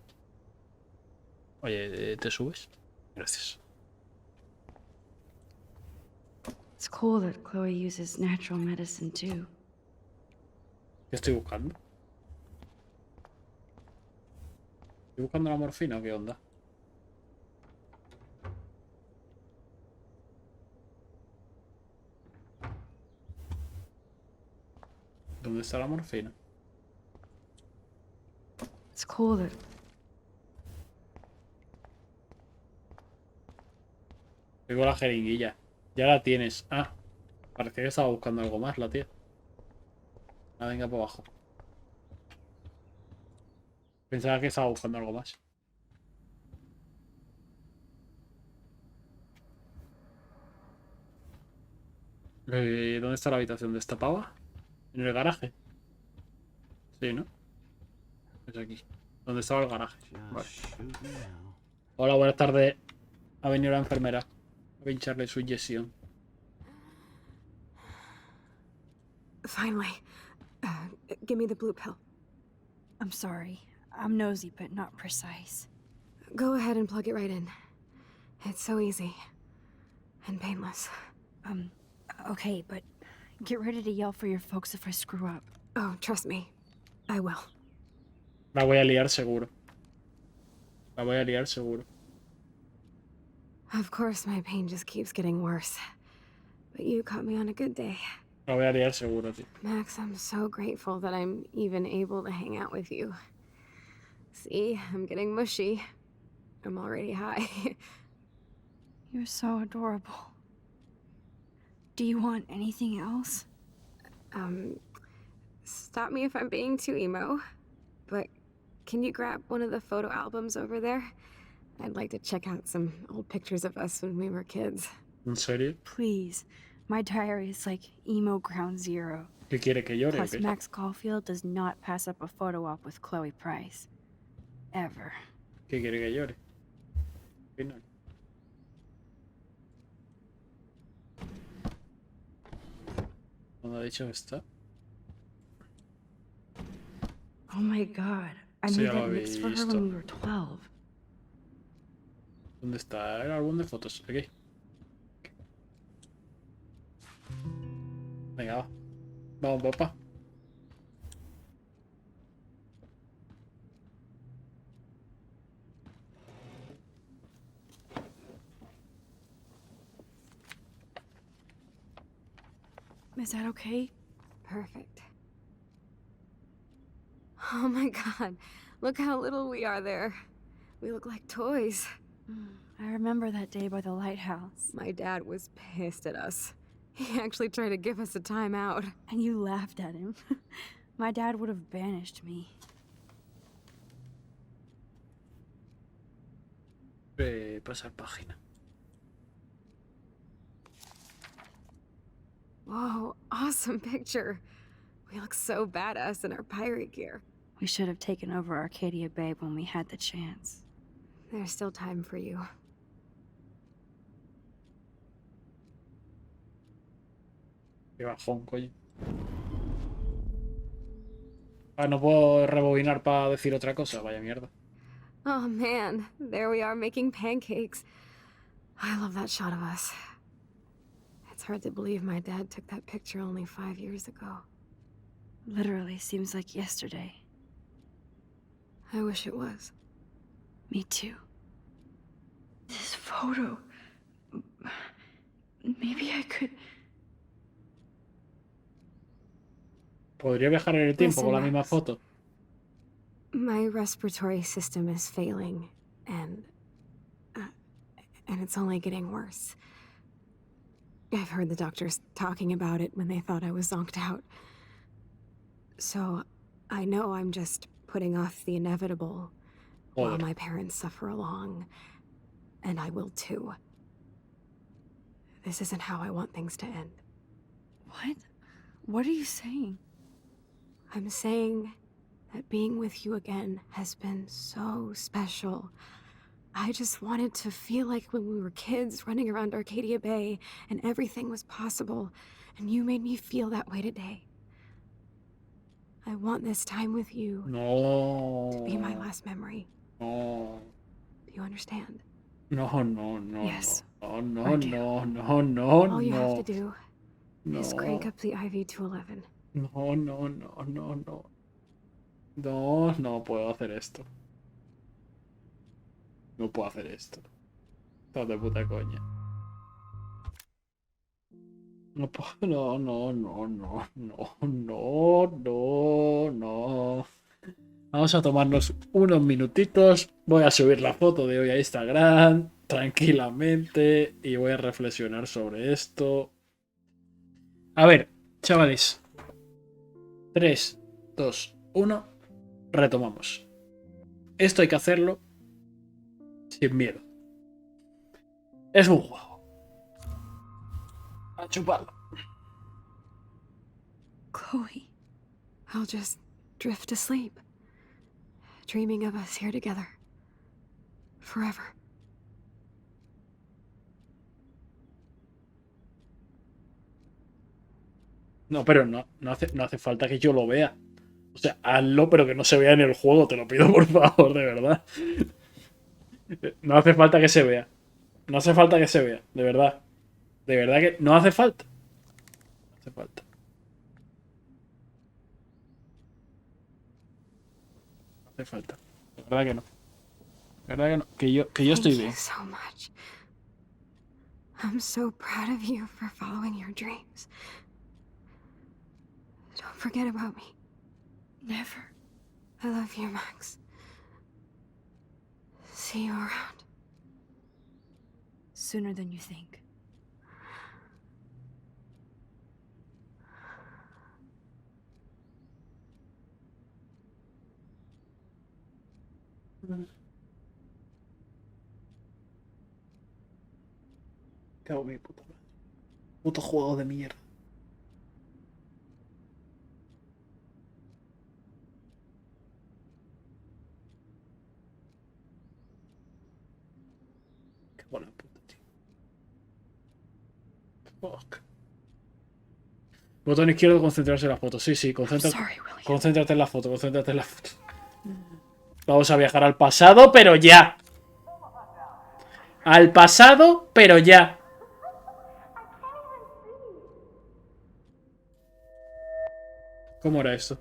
Oye, ¿te subes? Gracias. It's cool that Chloe uses natural medicine too. ¿Qué estoy buscando? ¿Estoy buscando la morfina o qué onda? ¿Dónde está la morfina? It's cool that Tengo la jeringuilla. Ya la tienes. Ah, parecía que estaba buscando algo más la tía. Ah, venga por abajo. Pensaba que estaba buscando algo más. ¿Dónde está la habitación de esta pava? ¿En el garaje? Sí, ¿no? Es aquí. ¿Dónde estaba el garaje? Vale. Hola, buenas tardes. Ha venido la enfermera. a pincharle su inyección. Finally. Give me the blue pill. I'm sorry. I'm nosy, but not precise. Go ahead and plug it right in. It's so easy. And painless. Okay, but get ready to yell for your folks if I screw up. Oh, trust me. I will. La voy a liar seguro. La voy a liar seguro. Of course, my pain just keeps getting worse. But you caught me on a good day. La voy a liar seguro, tío. Max, I'm so grateful that I'm even able to hang out with you. See, I'm getting mushy. I'm already high. You're so adorable. Do you want anything else? Stop me if I'm being too emo, but can you grab one of the photo albums over there? I'd like to check out some old pictures of us when we were kids. ¿En serio? Please. My diary is like emo ground zero. ¿Qué quiere que llore? Plus, ¿O qué? Max Caulfield does not pass up a photo op with Chloe Price. Ever. ¿Qué quiere que llore? Final. ¿Dónde ha dicho que está? Oh my god. I Sí, made ya lo that mix for her visto. when we were 12. ¿Dónde está el álbum de fotos? Aquí. Venga, va. Vamos, papá. Is that okay? Perfect. Oh my god, look how little we are there. We look like toys. I remember that day by the lighthouse. My dad was pissed at us. He actually tried to give us a timeout. And you laughed at him. My dad would have banished me. Pasar página. Whoa, awesome picture. We look so badass in our pirate gear. We should have taken over Arcadia Bay when we had the chance. There's still time for you. Qué bajón, coño. Ah, no puedo rebobinar para decir otra cosa. Vaya mierda. Oh man, there we are making pancakes. I love that shot of us. It's hard to believe my dad took that picture only 5 years ago. Literally seems like yesterday. I wish it was. Me too. This photo. Maybe I could. ¿Podría viajar en el tiempo con la Listen, misma Max. foto? My respiratory system is failing, and it's only getting worse. I've heard the doctors talking about it when they thought I was zonked out. So, I know I'm just putting off the inevitable while Joder. my parents suffer along, and I will too. This isn't how I want things to end. What? What are you saying? I'm saying that being with you again has been so special. I just wanted to feel like when we were kids running around Arcadia Bay and everything was possible, and you made me feel that way today. I want this time with you No. to be my last memory. No. Do you understand? No, no, no. Yes, No, no, I do. no, no, no, All you have to no. do is crank up the IV to 11. No, no, no, no, no. No, no puedo hacer esto. No puedo hacer esto. Estás de puta coña. No puedo. No, no, no, no, no, no, no, no. Vamos a tomarnos unos minutitos. Voy a subir la foto de hoy a Instagram tranquilamente y voy a reflexionar sobre esto. A ver, chavales. 3, 2, 1. Retomamos. Esto hay que hacerlo sin miedo. Es un juego. A chuparlo. Chloe. I'll just drift asleep, dreaming of us here together. Forever. No, pero no hace falta que yo lo vea. O sea, hazlo, pero que no se vea en el juego, te lo pido por favor, de verdad. No hace falta que se vea. No hace falta que se vea, de verdad. De verdad que no hace falta. No hace falta. No hace falta. De verdad que no. De verdad que no. Que yo estoy Thank you bien. so much. I'm so proud of you for following your dreams. Don't forget about me. Never. I love you, Max. See you around. Sooner than you think. Cago en mi puta madre. Puto juego de mierda. Qué buena puta, tío. Fuck. Botón izquierdo, concentrarse en la foto. Sí, sí, concéntrate. Sorry, William. Concéntrate en la foto, concéntrate en la foto. Vamos a viajar al pasado, pero ya. Al pasado, pero ya. ¿Cómo era esto?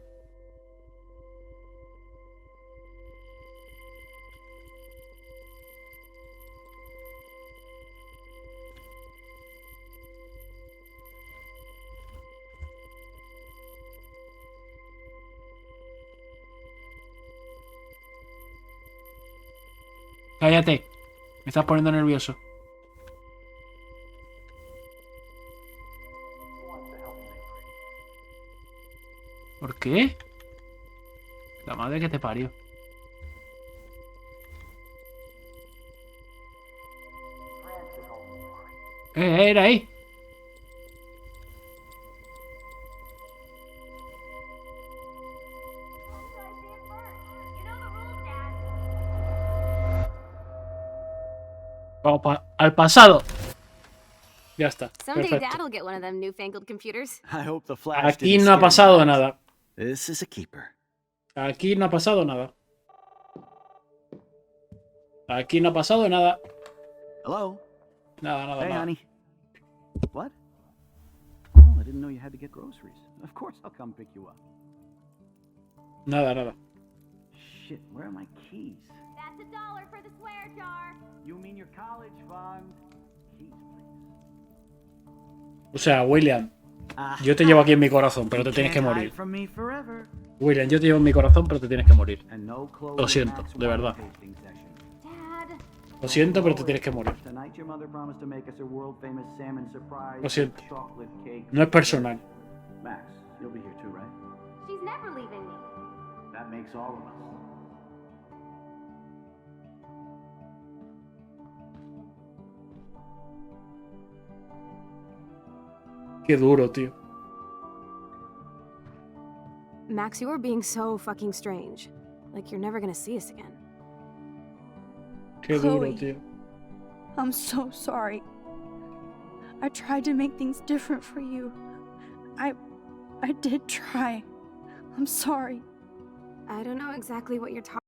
Cállate. Me estás poniendo nervioso. ¿Por qué? La madre que te parió. Era ahí. Vamos al pasado. Ya está. Someday Perfecto. Dad'll get one of them newfangled computers. I hope the flash Aquí didn't no ha scare you, pasado Max. nada. This is a keeper. Aquí no ha pasado nada. Aquí no ha pasado nada. Hello? Nada, nada, Hey, nada. honey. What? Oh, I didn't know you had to get groceries. Of course I'll come pick you up. Nada, nada. Shit, where are my keys? That's $1 for the swear jar. You mean your college fund? Keys, please. O sea, William, yo te llevo aquí en mi corazón, pero te tienes que morir. From me forever. William, yo te llevo en mi corazón, pero te tienes que morir. And no Chloe Lo siento, Max de verdad. wine tasting session. Dad. Lo siento, pero te tienes que morir. Tonight your mother promised to make us a world famous salmon surprise Lo siento. chocolate cake. No es personal. Max, you'll be here too, right? She's never leaving me. That makes all of us. Qué duro, tío. Max, you are being so fucking strange. Like you're never gonna see us again. Qué duro, Chloe. tío. I'm so sorry. I tried to make things different for you. I did try. I'm sorry. I don't know exactly what you're talking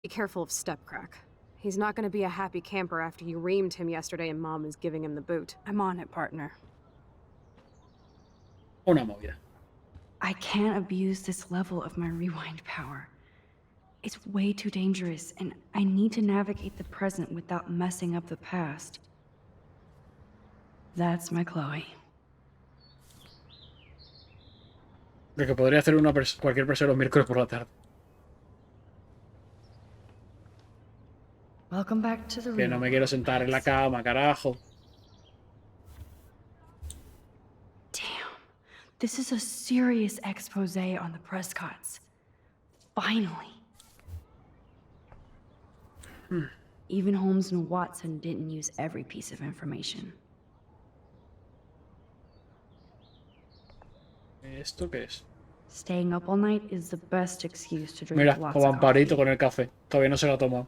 Be careful of Stepcrack. He's not gonna be a happy camper after you reamed him yesterday and Mom is giving him the boot. I'm on it, partner. Una movida. I can't abuse this level of my rewind power. It's way too dangerous, and I need to navigate the present without messing up the past. That's my Chloe. Lo que podría hacer cualquier persona los miércoles por la tarde. Welcome back to the Que no me quiero sentar en la cama, carajo. Damn. This is a serious expose on the Prescotts. Finally. Even Holmes and Watson didn't use every piece of information. ¿Esto qué es? Staying up all night is the best excuse to drink Mira, lots como of Amparito coffee. con el café. Todavía no se lo ha tomado.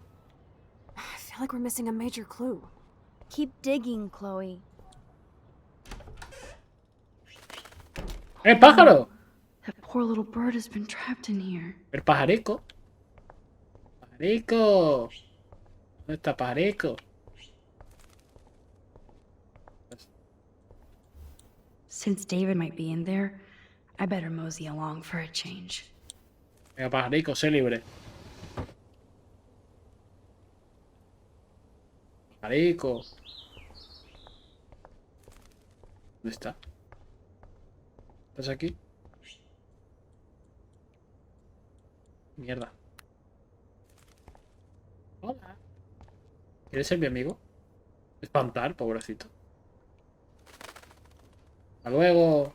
I feel like we're missing a major clue. Keep digging, Chloe. ¡El pájaro! That poor little bird has been trapped in here. El pajarico. Pajarico. ¿Dónde está pajarico? Since David might be in there, I better mosey along for a change. Venga, pajarico, sé libre. Pajarico. ¿Dónde está? ¿Estás aquí? Mierda. Hola. ¿Quieres ser mi amigo? Espantar, pobrecito. Hasta luego.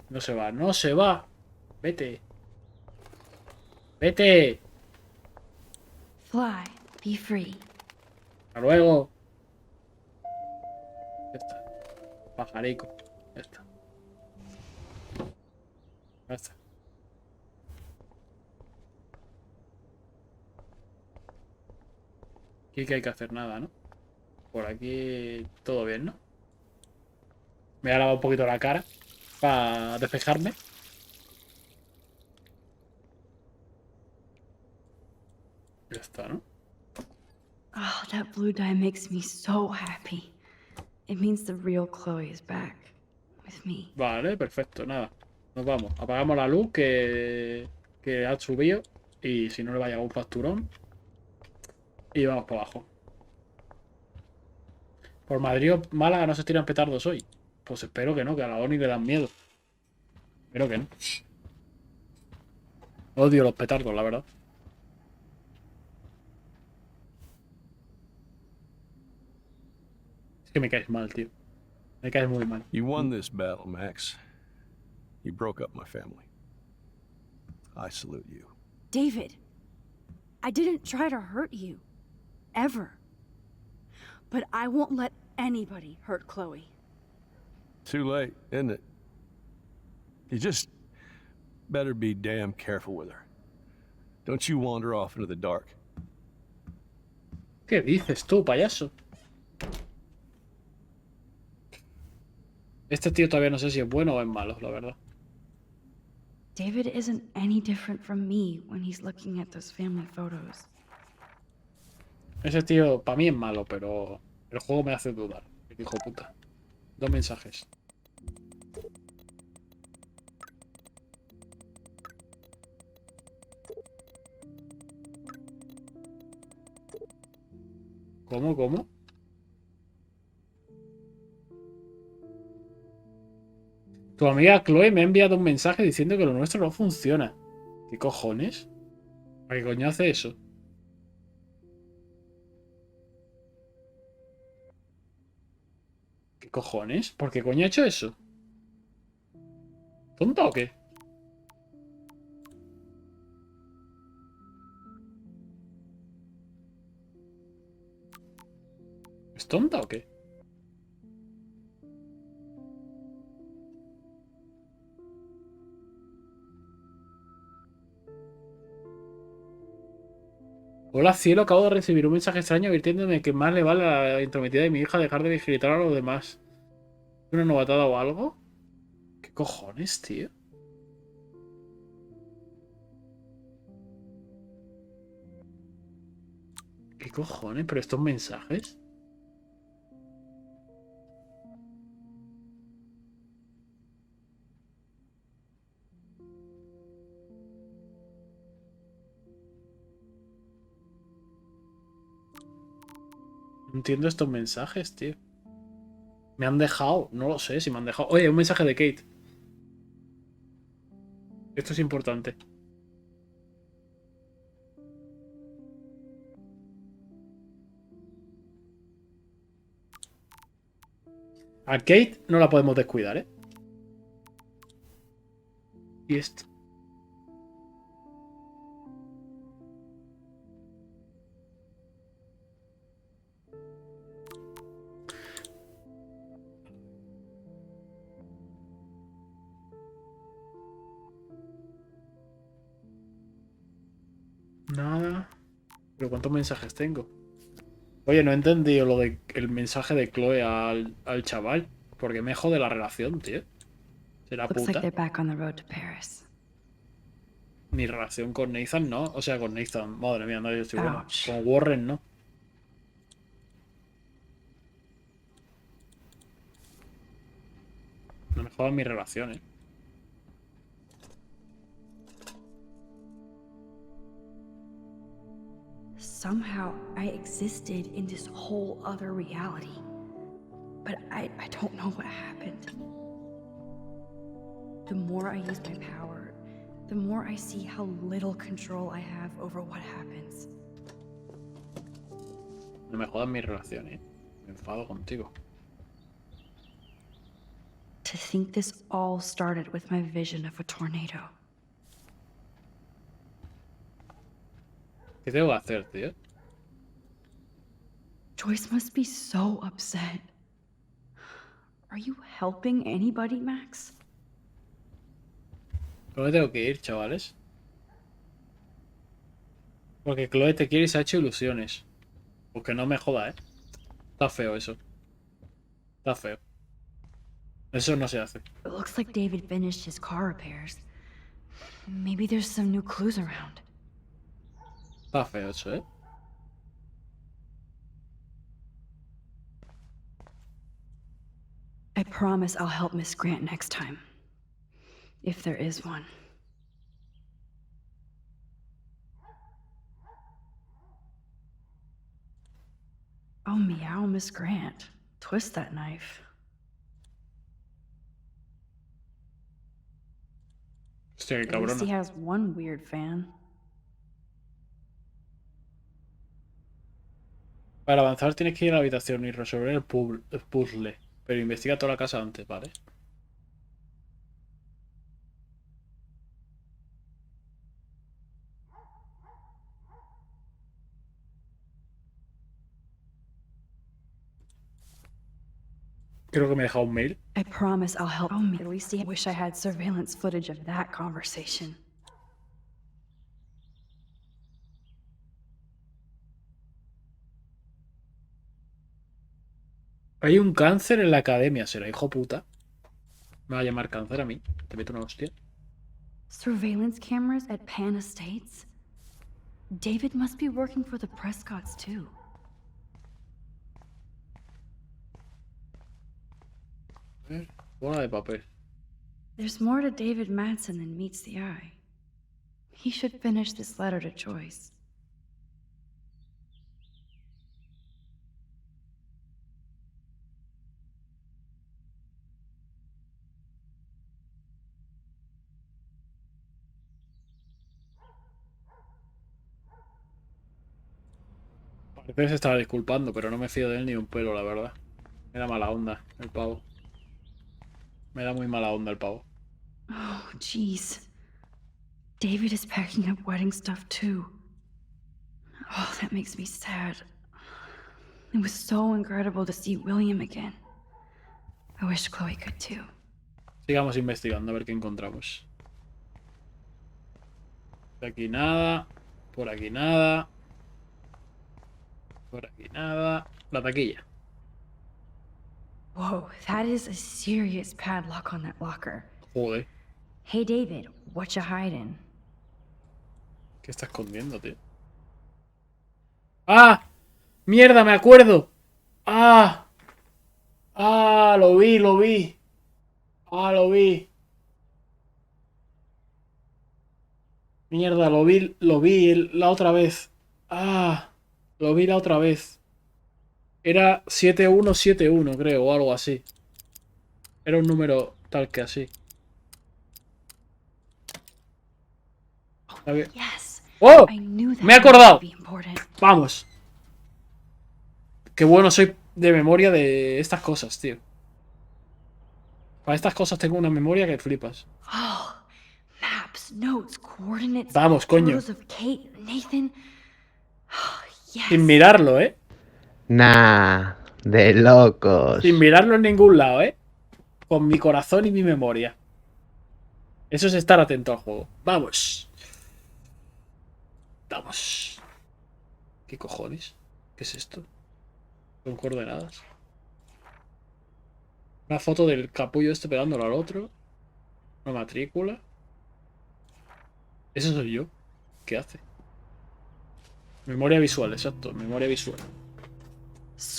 No se va, no se va. Vete. Vete. Fly, be free. Hasta luego. Ya está. Pajarico. Ya está. Ya está. Aquí que hay que hacer nada, ¿no? Por aquí todo bien, ¿no? Me voy a lavar un poquito la cara para despejarme. Ya está, ¿no? Oh, that blue dye makes me so happy. It means the real Chloe is back with me. Vale, perfecto, nada. Nos vamos. Apagamos la luz que ha subido. Y si no le va a llegar un facturón. Y vamos para abajo. Por Madrid o Málaga no se tiran petardos hoy. Pues espero que no, que a la ONI le dan miedo. Espero que no. Odio los petardos, la verdad. Es que me caes mal, tío. Me caes muy mal. You won this battle, Max. You broke up my family. I salute you. David, I didn't try to hurt you. Ever. But I won't let anybody hurt Chloe. Too late, isn't it? You just better be damn careful with her. Don't you wander off into the dark. ¿Qué dices tú, payaso? Este tío todavía no sé si es bueno o es malo, la verdad. David isn't any different from me when he's looking at those family photos. Ese tío para mí es malo, pero el juego me hace dudar. Hijo de puta. 2 mensajes. ¿Cómo? ¿Cómo? Tu amiga Chloe me ha enviado un mensaje diciendo que lo nuestro no funciona. ¿Qué cojones? ¿Para qué coño hace eso? ¿Qué cojones? ¿Por qué coño ha hecho eso? ¿Tonta o qué? ¿Es tonta o qué? Hola cielo, acabo de recibir un mensaje extraño advirtiéndome que más le vale a la intrometida de mi hija dejar de vigilar a los demás. ¿Una novatada o algo? ¿Qué cojones, tío? ¿Qué cojones? ¿Pero estos mensajes? No entiendo estos mensajes, tío. Me han dejado, no lo sé si me han dejado. Oye, un mensaje de Kate. Esto es importante. A Kate no la podemos descuidar, ¿eh? Y esto. Nada. ¿Pero cuántos mensajes tengo? Oye, no he entendido lo de el mensaje de Chloe al chaval. Porque me jode la relación, tío. ¿Será Looks like puta? they're back on the road to Paris. Mi relación con Nathan no. O sea, con Nathan. Madre mía, no, yo estoy bueno. Ouch. Con Warren no. No me jodan mi relación, eh. Somehow I existed in this whole other reality. But I don't know what happened. The more I use my power, the more I see how little control I have over what happens. No me jodan mi relación, eh. Me enfado contigo. To think this all started with my vision of a tornado. ¿Qué tengo que hacer, tío? Joyce must be so upset. Are you helping anybody, Max? ¿Dónde tengo que ir, chavales? Porque Chloe te quiere y se ha hecho ilusiones. Porque no me joda, ¿eh? Está feo eso. Está feo. Eso no se hace. It looks like David finished his car repairs. Maybe there's some new clues around. Está feo eso, ¿eh? I promise I'll help Miss Grant next time. If there is one. Oh, meow, Miss Grant. Twist that knife. Hostia, qué At least he cabrona. has one weird fan. Para avanzar tienes que ir a la habitación y resolver el puzzle. Pero investiga toda la casa antes, ¿vale? Creo que me he dejado un mail. I promise I'll help. Oh, me. At least I wish I had surveillance footage of that conversation. Hay un cáncer en la academia, será hijo puta. Me va a llamar cáncer a mí. Te meto una hostia. Surveillance cameras at Pan Estates? David must be working for the Prescotts, too. Bola de papel. There's more to David Madsen than meets the eye. He should finish this letter to Joyce. Parece que se estaba disculpando, pero no me fío de él ni un pelo, la verdad. Me da mala onda el pavo. Me da muy mala onda el pavo. Oh, jeez. David is packing up wedding stuff, too. Oh, that makes me sad. It was so incredible to see William again. I wish Chloe could, too. Sigamos investigando a ver qué encontramos. Por aquí nada. Por aquí nada. Por aquí nada. La taquilla. Whoa, that is a serious padlock on that locker. Joder. Hey, David, what you hiding? ¿Qué está escondiendo, tío? ¡Ah! ¡Mierda, me acuerdo! ¡Ah! ¡Ah! Lo vi, lo vi. ¡Ah, lo vi! Mierda, lo vi la otra vez. ¡Ah! Lo vi la otra vez. Era 7171, creo, o algo así. Era un número tal que así. ¿Está bien? Yes. ¡Oh! I knew that ¡Me he number acordado! would be important. ¡Vamos! Qué bueno soy de memoria de estas cosas, tío. Para estas cosas tengo una memoria que flipas. Oh, maps, notes, coordinates, Vamos, coño. photos of Kate, Nathan. Oh, yes. Sin mirarlo, ¿eh? Nah, de locos. Sin mirarlo en ningún lado, ¿eh? Con mi corazón y mi memoria. Eso es estar atento al juego. ¡Vamos! ¡Vamos! ¿Qué cojones? ¿Qué es esto? Son coordenadas. Una foto del capullo este pegándolo al otro. Una matrícula. Ese soy yo. ¿Qué hace? Memoria visual, exacto. Memoria visual.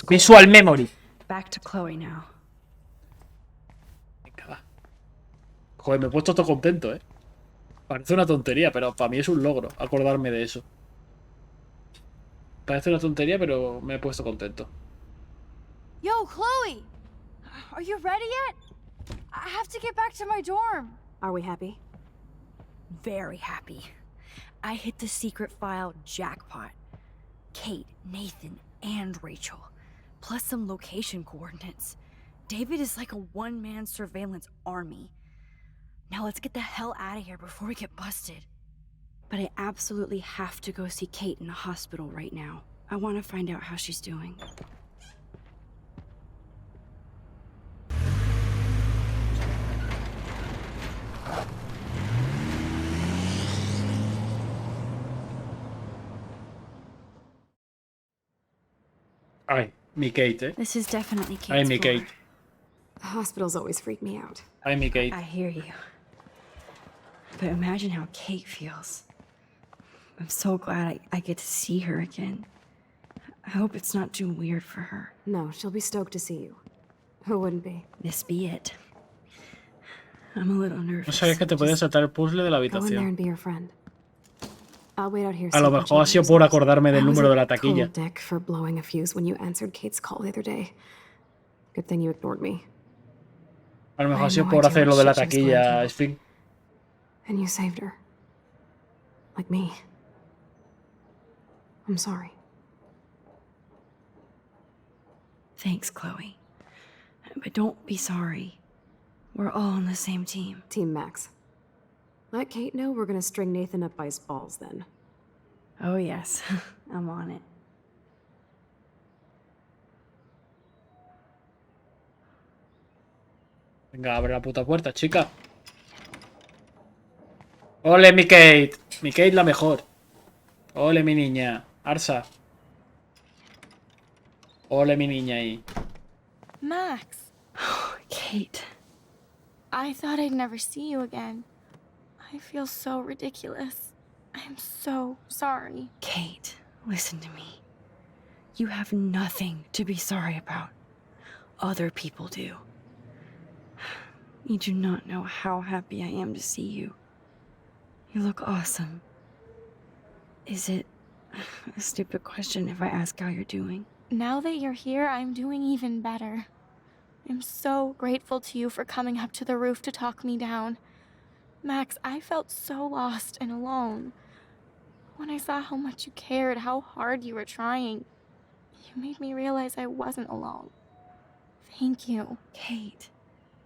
Visual memory. Back to Chloe now. Venga, va. Joder, me he puesto todo contento, ¿eh? Parece una tontería, pero para mí es un logro acordarme de eso. Parece una tontería, pero me he puesto contento. Yo, Chloe! Are you ready yet? I have to get back to my dorm. Are we happy? Very happy. I hit the secret file jackpot. Kate, Nathan, and Rachel. Plus some location coordinates. David is like a one-man surveillance army. Now let's get the hell out of here before we get busted. But I absolutely have to go see Kate in the hospital right now. I want to find out how she's doing. Ay, mi Kate, ¿eh? This is definitely Kate's Ay, mi floor. Kate. The hospitals always freak me out. Ay, mi Kate. I hear you. But imagine how Kate feels. I'm so glad I get to see her again. I hope it's not too weird for her. No, she'll be stoked to see you. Who wouldn't be? This be it. I'm a little No nervous. sabías que te podías saltar el puzzle de la Go in there habitación. and be your friend. I'll wait out here. A lo mejor ha sido por acordarme del número de la taquilla. Dick for blowing a fuse when you answered Kate's call the other day. Good thing you ignored me. A lo mejor I ha sido had no por idea hacer lo what de la shit she was going taquilla, through. Spring. And you saved her. Like me. I'm sorry. Thanks, Chloe. But don't be sorry. We're all on the same team. Team Max. Let Kate know we're gonna string Nathan up by his balls then. Oh, yes. I'm on it. Venga, abre la puta puerta, chica. Ole, mi Kate. Mi Kate la mejor. Ole, mi niña. Arsa. Ole, mi niña ahí. Max, Kate. I thought I'd never see you again. I feel so ridiculous. I'm so sorry. Kate, listen to me. You have nothing to be sorry about. Other people do. You do not know how happy I am to see you. You look awesome. Is it a stupid question if I ask how you're doing? Now that you're here, I'm doing even better. I'm so grateful to you for coming up to the roof to talk me down. Max, I felt so lost and alone. When I saw how much you cared, how hard you were trying, you made me realize I wasn't alone. Thank you. Kate,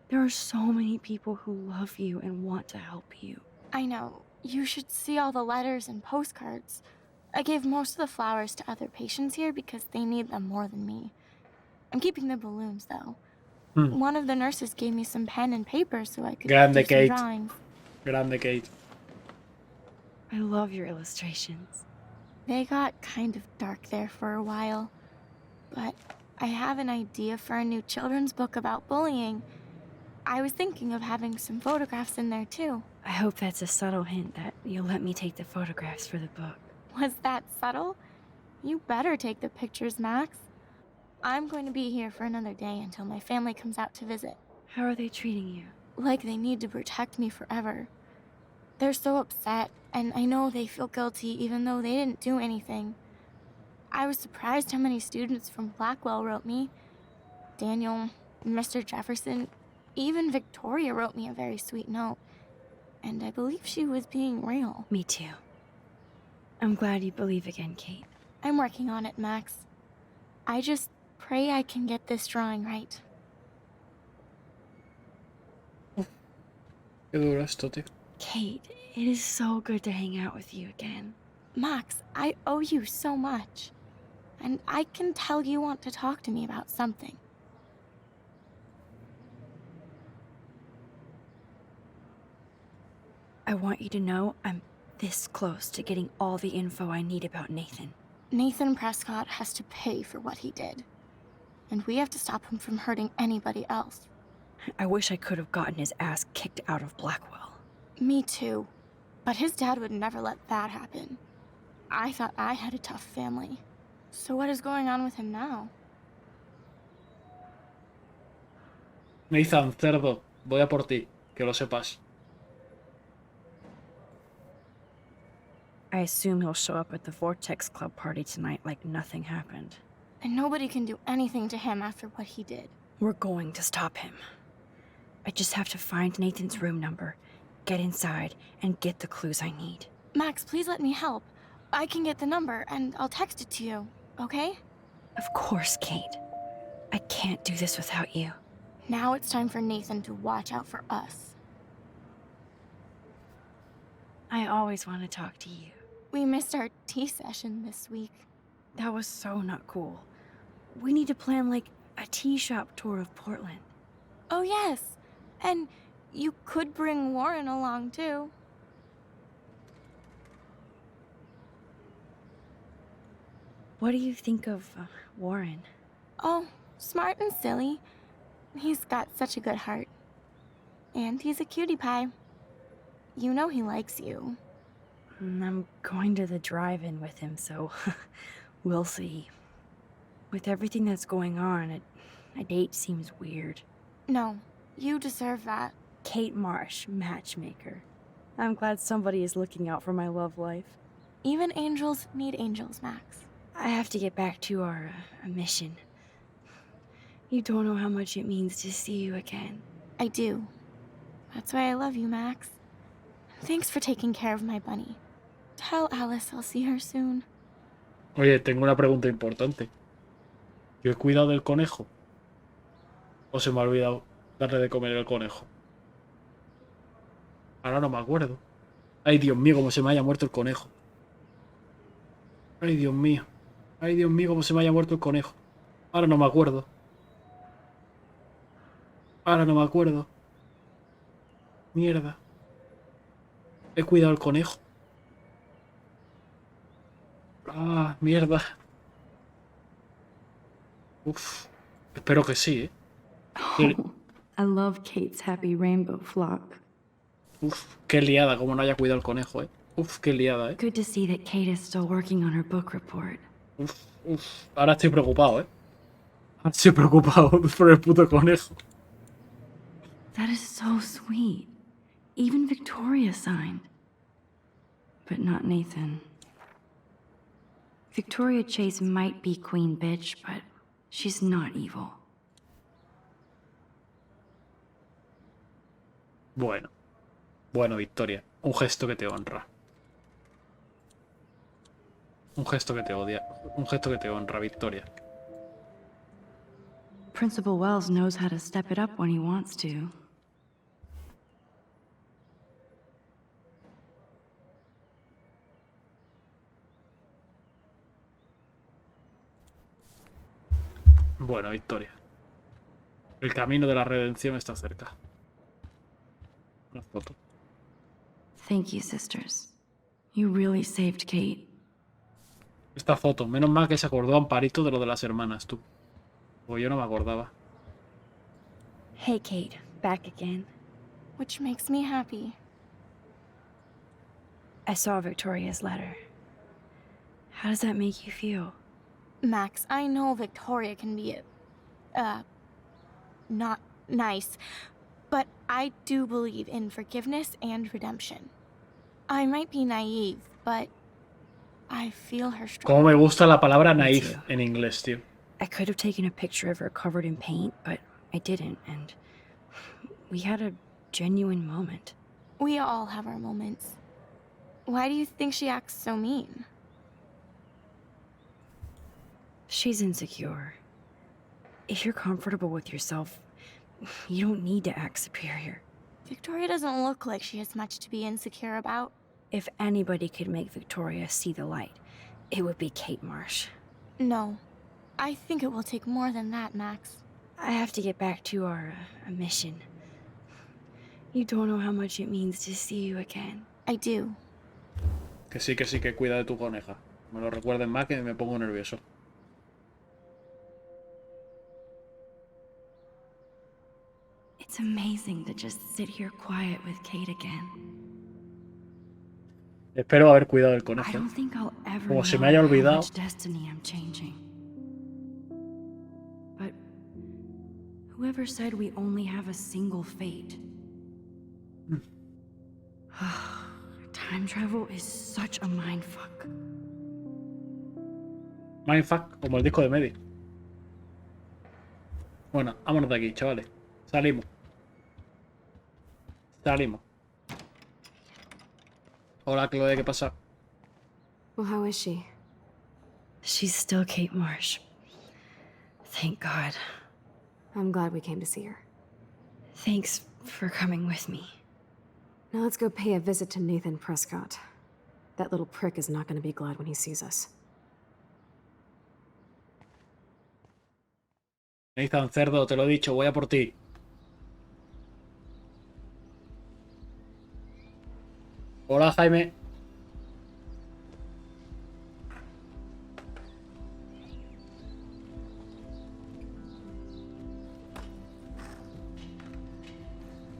there are so many people who love you and want to help you. I know. You should see all the letters and postcards. I gave most of the flowers to other patients here because they need them more than me. I'm keeping the balloons, though. One of the nurses gave me some pen and paper so I could Grande, do some Kate. drawings. Grande, Kate. I love your illustrations. They got kind of dark there for a while. But I have an idea for a new children's book about bullying. I was thinking of having some photographs in there, too. I hope that's a subtle hint that you'll let me take the photographs for the book. Was that subtle? You better take the pictures, Max. I'm going to be here for another day until my family comes out to visit. How are they treating you? Like they need to protect me forever. They're so upset, and I know they feel guilty even though they didn't do anything. I was surprised how many students from Blackwell wrote me. Daniel, Mr. Jefferson, even Victoria wrote me a very sweet note. And I believe she was being real. Me too. I'm glad you believe again, Kate. I'm working on it, Max. I just pray I can get this drawing right. Qué duro esto, tío. Kate, it is so good to hang out with you again. Max, I owe you so much. And I can tell you want to talk to me about something. I want you to know I'm this close to getting all the info I need about Nathan. Nathan Prescott has to pay for what he did. And we have to stop him from hurting anybody else. I wish I could have gotten his ass kicked out of Blackwell. Me too. But his dad would never let that happen. I thought I had a tough family. So what is going on with him now? Nathan, cerdo, voy a por ti, que lo sepas. I assume he'll show up at the Vortex Club party tonight like nothing happened. And nobody can do anything to him after what he did. We're going to stop him. I just have to find Nathan's room number, get inside, and get the clues I need. Max, please let me help. I can get the number, and I'll text it to you, okay? Of course, Kate. I can't do this without you. Now it's time for Nathan to watch out for us. I always want to talk to you. We missed our tea session this week. That was so not cool. We need to plan, like, a tea shop tour of Portland. Oh, yes. And you could bring Warren along, too. What do you think of Warren? Oh, smart and silly. He's got such a good heart. And he's a cutie pie. You know he likes you. I'm going to the drive-in with him, so we'll see. With everything that's going on, a date seems weird. No, you deserve that. Kate Marsh, matchmaker. I'm glad somebody is looking out for my love life. Even angels need angels, Max. I have to get back to our mission. You don't know how much it means to see you again. I do. That's why I love you, Max. Thanks for taking care of my bunny. Tell Alice I'll see her soon. Oye, tengo una pregunta importante. ¿Yo he cuidado del conejo? ¿O se me ha olvidado darle de comer al conejo? Ahora no me acuerdo. Ay, Dios mío, cómo se me haya muerto el conejo. Ay, Dios mío. Ay, Dios mío, cómo se me haya muerto el conejo. Ahora no me acuerdo. Ahora no me acuerdo. Mierda. He cuidado al conejo. Ah, mierda. Uf. Espero que sí, ¿eh? Oh, I love Kate's happy rainbow flock. Uf, qué liada, como no haya cuidado el conejo, ¿eh? Uf, qué liada, ¿eh? Good to see that Kate is still working on her book report. Uf, uf. Ahora estoy preocupado, ¿eh? Ahora estoy preocupado por el puto conejo. That is so sweet. Even Victoria signed. But not Nathan. Victoria Chase might be queen bitch, but she's not evil. Bueno. Bueno, Victoria. Un gesto que te honra. Un gesto que te odia. Un gesto que te honra, Victoria. Principal Wells knows how to step it up when he wants to. Bueno, Victoria. El camino de la redención está cerca. Una foto. Thank you, sisters. You really saved Kate. Esta foto. Menos mal que se acordó Amparito de lo de las hermanas, tú. Porque yo no me acordaba. Hey, Kate. Back again. Which makes me happy. I saw Victoria's letter. How does that make you feel? Max, I know Victoria can be, not nice, but I do believe in forgiveness and redemption. I might be naive, but I feel her Cómo me strongly. gusta la palabra Me naif too. en inglés, tío. I could have taken a picture of her covered in paint, but I didn't, and we had a genuine moment. We all have our moments. Why do you think she acts so mean? She's insecure. If you're comfortable with yourself, you don't need to act superior. Victoria doesn't look like she has much to be insecure about. If anybody could make Victoria see the light, it would be Kate Marsh. No, I think it will take more than that, Max. I have to get back to our mission. You don't know how much it means to see you again. I do. Que sí, que cuida de tu coneja. Me lo recuerden más que me pongo nervioso. It's amazing to just sit here quiet with Kate again. Espero haber cuidado del I conejo. don't think I'll ever Como know se me haya how olvidado. much destiny I'm changing. But whoever said we only have a single fate? Time travel is such a mindfuck. Mindfuck, como el disco de Medi. Bueno, vámonos de aquí, chavales. Salimos. Salimos. Hola, Chloe, ¿qué pasa? Well, how is she? She's still Kate Marsh. Thank God. I'm glad we came to see her. Thanks for coming with me. Now let's go pay a visit to Nathan Prescott. That little prick is not going to be glad when he sees us. Nathan, cerdo, te lo he dicho, voy a por ti. Hola, Jaime.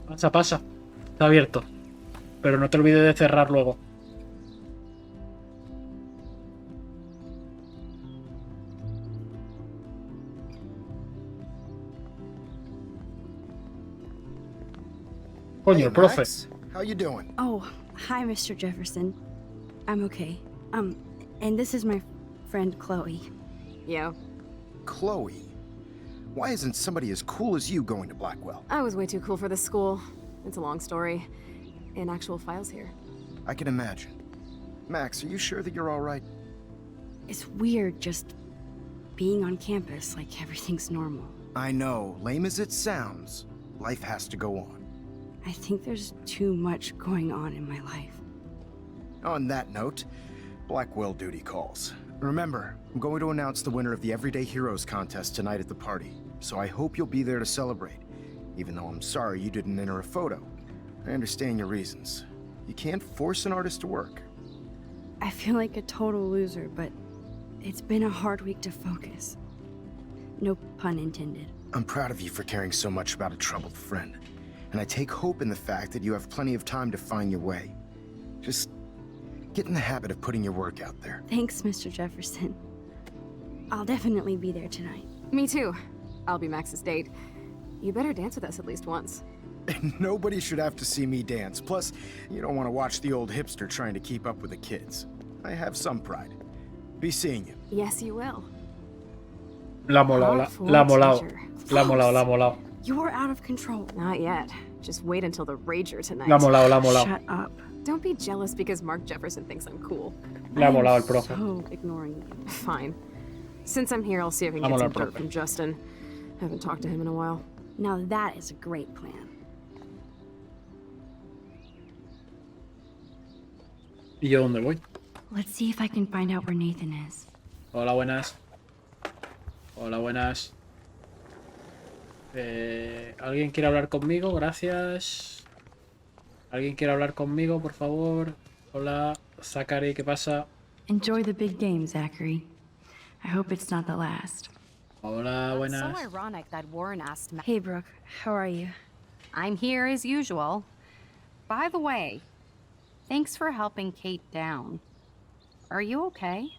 Pasa, pasa. Está abierto. Pero no te olvides de cerrar luego. Coño, el profe. Max, how you doing? Oh, hi, Mr. Jefferson. I'm okay. And this is my friend Chloe. Yo, Chloe. Why isn't somebody as cool as you going to Blackwell? I was way too cool for this school. It's a long story. In actual files here. I can imagine. Max, are you sure that you're all right? It's weird just being on campus like everything's normal. I know, lame as it sounds, life has to go on. I think there's too much going on in my life. On that note, Blackwell duty calls. Remember, I'm going to announce the winner of the Everyday Heroes contest tonight at the party, so I hope you'll be there to celebrate, even though I'm sorry you didn't enter a photo. I understand your reasons. You can't force an artist to work. I feel like a total loser, but it's been a hard week to focus. No pun intended. I'm proud of you for caring so much about a troubled friend, and I take hope in the fact that you have plenty of time to find your way. Just get in the habit of putting your work out there. Thanks, Mr. Jefferson. I'll definitely be there tonight. Me too. I'll be Max's date. You better dance with us at least once. Nobody should have to see me dance. Plus, you don't want to watch the old hipster trying to keep up with the kids. I have some pride. Be seeing you. Yes, you will. La ha molado, la ha molado. La ha molado, la ha molado. You are out of control. Not yet. Just wait until the Rager tonight. La ha molado, la ha molado. Shut up. Don't be jealous because Mark Jefferson thinks I'm cool. Le ha I am molado el profe. so ignoring you. Fine. Since I'm here, I'll see if I can Le ha get some molado el dirt profe. from Justin. Haven't talked to him in a while. Now that is a great plan. ¿Y yo dónde voy? Let's see if I can find out where Nathan is. Hola, buenas. Hola, buenas. ¿Alguien quiere hablar conmigo? Gracias. ¿Alguien quiere hablar conmigo, por favor? Hola, Zachary, ¿qué pasa? Enjoy the big game, Zachary. I hope it's not the last. Hola, buenas. So ironic that Warren asked me. Hey, Brooke. How are you? I'm here as usual. By the way, thanks for helping Kate down. Are you okay?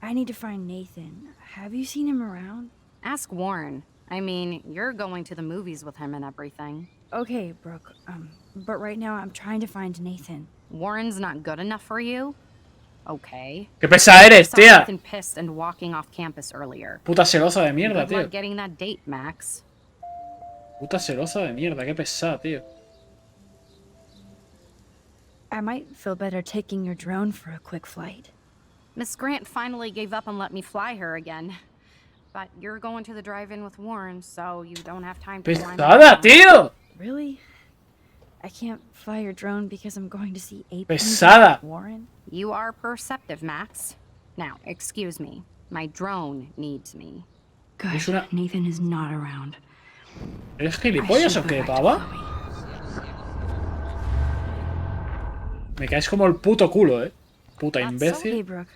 I need to find Nathan. Have you seen him around? Ask Warren. I mean, you're going to the movies with him and everything. Okay, Brooke. But right now I'm trying to find Nathan. Warren's not good enough for you? Okay. ¡Qué pesada I eres, saw tía! Nathan pissed and walking off campus earlier. Puta celosa de mierda, Good tío. luck getting that date, Max. Puta celosa de mierda, qué pesada, tío. I might feel better taking your drone for a quick flight. Miss Grant finally gave up and let me fly her again. But you're going to the drive-in with Warren, so you don't have time to fly ¡Pesada, tío! Really? I can't fly your drone because I'm going to see Ape Pesada. with Warren? You are perceptive, Max. Now, excuse me. My drone needs me. Good. Es una- Nathan is not around. ¿Eres gilipollas o qué, pava? Me caes como el puto culo, Puta That's imbécil. Hey, Brooke.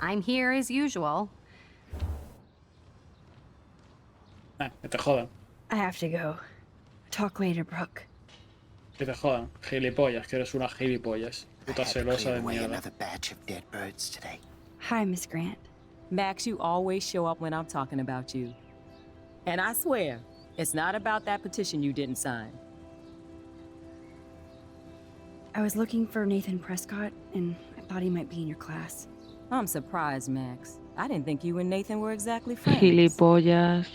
I'm here as usual. Que te jodan. I have to go. Talk later, Brooke. Que te jodan. Gilipollas, que eres una gilipollas. Puta celosa de mierda. another batch of dead birds today. Hi, Miss Grant. Max, you always show up when I'm talking about you. And I swear, it's not about that petition you didn't sign. I was looking for Nathan Prescott, and I thought he might be in your class. I'm surprised, Max. I didn't think you and Nathan were exactly friends. Gilipollas.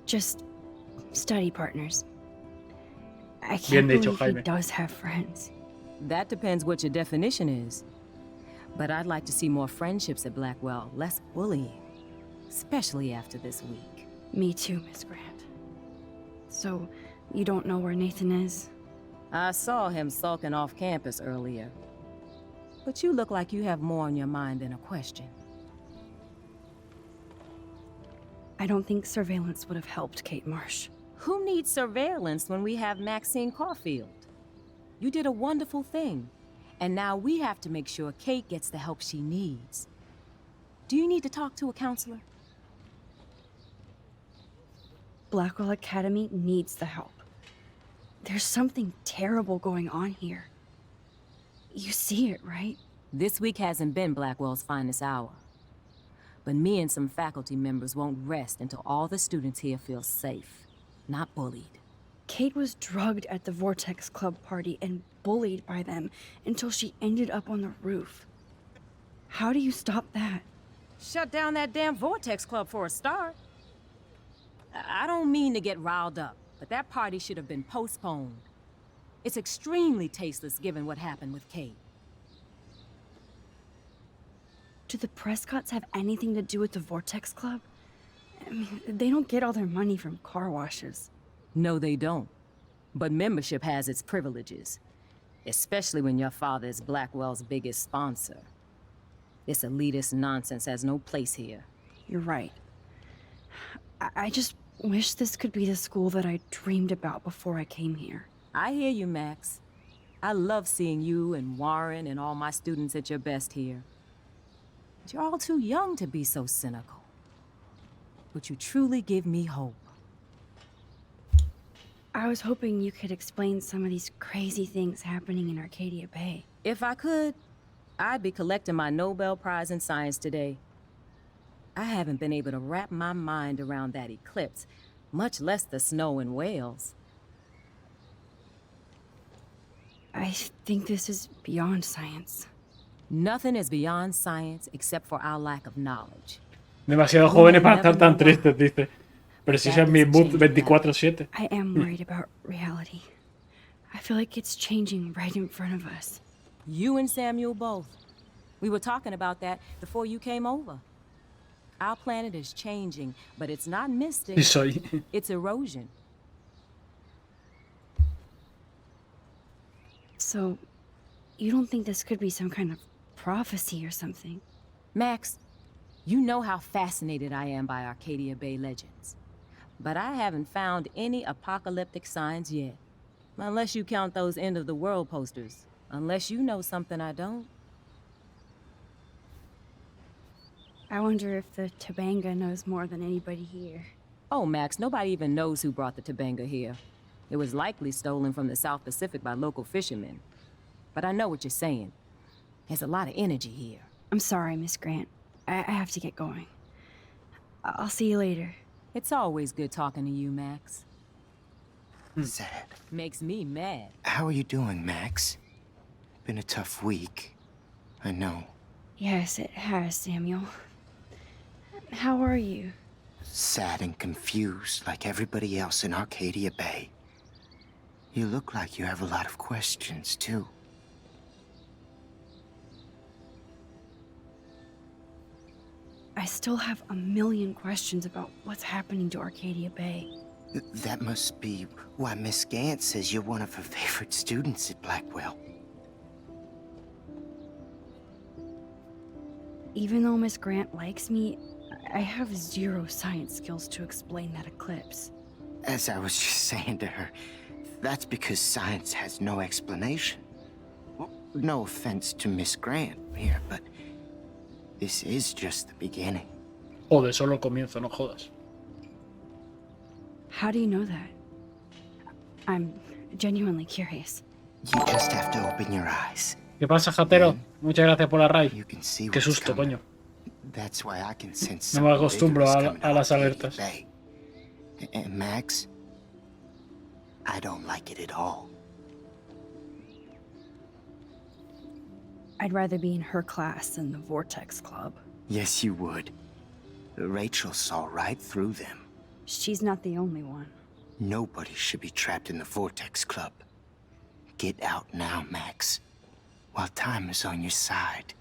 Just study partners. I Bien can't dicho, believe he Jaime. does have friends. That depends what your definition is. But I'd like to see more friendships at Blackwell, less bullying. Especially after this week. Me too, Miss Grant. So, you don't know where Nathan is? I saw him sulking off campus earlier. But you look like you have more on your mind than a question. I don't think surveillance would have helped Kate Marsh. Who needs surveillance when we have Maxine Caulfield? You did a wonderful thing. And now we have to make sure Kate gets the help she needs. Do you need to talk to a counselor? Blackwell Academy needs the help. There's something terrible going on here. You see it, right? This week hasn't been Blackwell's finest hour. But me and some faculty members won't rest until all the students here feel safe, not bullied. Kate was drugged at the Vortex Club party and bullied by them until she ended up on the roof. How do you stop that? Shut down that damn Vortex Club for a start. I don't mean to get riled up, but that party should have been postponed. It's extremely tasteless given what happened with Kate. Do the Prescotts have anything to do with the Vortex Club? I mean, they don't get all their money from car washes. No, they don't. But membership has its privileges. Especially when your father is Blackwell's biggest sponsor. This elitist nonsense has no place here. You're right. I just wish this could be the school that I dreamed about before I came here. I hear you, Max. I love seeing you and Warren and all my students at your best here. But you're all too young to be so cynical. But you truly give me hope. I was hoping you could explain some of these crazy things happening in Arcadia Bay. If I could, I'd be collecting my Nobel Prize in Science today. I haven't been able to wrap my mind around that eclipse, much less the snow in Wales. I think this is beyond science. Nothing is beyond science except for our lack of knowledge. Demasiado jóvenes para estar tan tristes, dice. Pero si ese es mi mood 24/7. I am worried about reality. I feel like it's changing right in front of us. You and Samuel both. We were talking about that before you came over. Our planet is changing, but it's not mystic. Sí soy. It's erosion. So, you don't think this could be some kind of prophecy or something? Max, you know how fascinated I am by Arcadia Bay legends. But I haven't found any apocalyptic signs yet. Unless you count those end-of-the-world posters. Unless you know something I don't. I wonder if the Tabanga knows more than anybody here. Oh, Max, nobody even knows who brought the Tabanga here. It was likely stolen from the South Pacific by local fishermen. But I know what you're saying. There's a lot of energy here. I'm sorry, Miss Grant. I have to get going. I'll see you later. It's always good talking to you, Max. Sad. Makes me mad. How are you doing, Max? Been a tough week. I know. Yes, it has, Samuel. How are you? Sad and confused like everybody else in Arcadia Bay. You look like you have a lot of questions, too. I still have a million questions about what's happening to Arcadia Bay. That must be why Miss Gant says you're one of her favorite students at Blackwell. Even though Miss Grant likes me, I have zero science skills to explain that eclipse. As I was just saying to her, that's because science has no explanation. Well, no offense to Miss Grant here, but this is just the beginning. Joder, solo el comienzo, no jodas. How do you know that? I'm genuinely curious. You just have to open your eyes. ¿Qué pasa, Jatero? Muchas gracias por la raid. You can see Qué what's susto, coming. coño. That's why I can sense No me something acostumbro bigger is a coming to las Arcadia alertas. Bay. And Max, I don't like it at all. I'd rather be in her class than the Vortex Club. Yes, you would. Rachel saw right through them. She's not the only one. Nobody should be trapped in the Vortex Club. Get out now, Max, while time is on your side.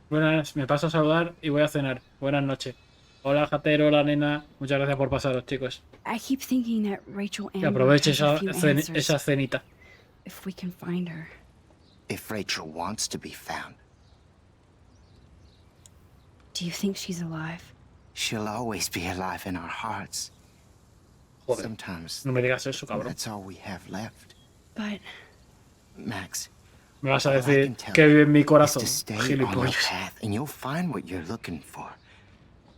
Buenas, me paso a saludar y voy a cenar. Buenas noches. Hola, Jatero, hola, nena. Muchas gracias por pasaros, chicos. I keep thinking that Rachel Que Amber aproveche has a esa, few answers. esa cenita. If we can find her. If Rachel wants to be found, Do you think she's alive? she'll always be alive in our hearts. Joder, Sometimes no me digas eso, cabrón. that's all we have left. But Max, Me vas a all I decir can tell que vive en mi is corazón, to stay on your gilipollas. path, and you'll find what you're looking for.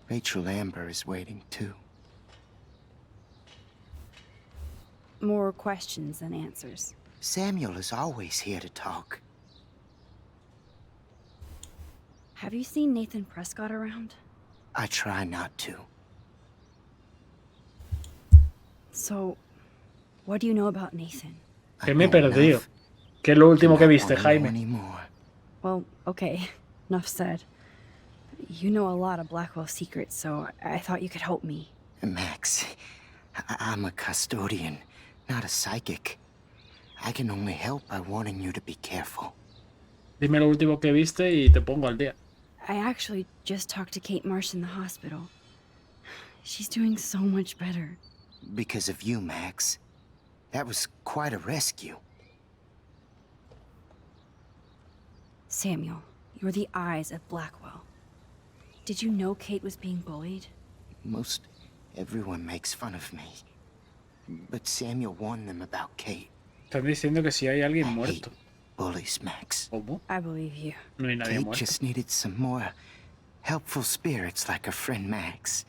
Rachel Amber is waiting too. more questions than answers. Samuel is always here to talk. Have you seen Nathan Prescott around? I try not to. So, what do you know about Nathan? I Que me he know perdido. enough ¿Qué es lo último to que not viste, want to know Jaime? anymore. Well, okay, enough said. You know a lot of Blackwell secrets, so I thought you could help me. Max, I'm a custodian, not a psychic. I can only help by wanting you to be careful. Dime lo último que viste y te pongo al día. I actually just talked to Kate Marsh in the hospital. She's doing so much better. Because of you, Max. That was quite a rescue. Samuel, you're the eyes of Blackwell. Did you know Kate was being bullied? Most everyone makes fun of me. But Samuel warned them about Kate. Están diciendo que si hay I alguien hate muerto. bullies, Max. ¿Cómo? I believe you. No hay nadie Kate muerto. just needed some more helpful spirits like her friend Max.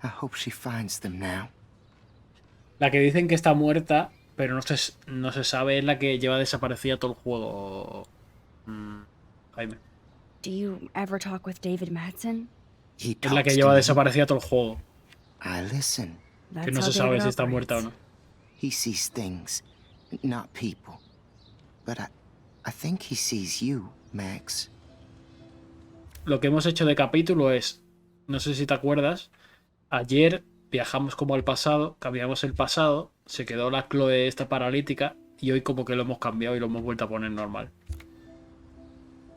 I hope she finds them now. La que dicen que está muerta, pero no se sabe, es la que lleva desaparecida todo el juego. Jaime. Do you ever talk with David Madsen? He Es la que talks lleva to me. desaparecida todo el juego. I listen. Que no se sabe si está muerta o no. He sees things, not people. But I think he sees you, Max. Lo que hemos hecho de capítulo es, no sé si te acuerdas, ayer viajamos como al pasado, cambiamos el pasado, se quedó la Chloe esta paralítica y hoy como que lo hemos cambiado y lo hemos vuelto a poner normal.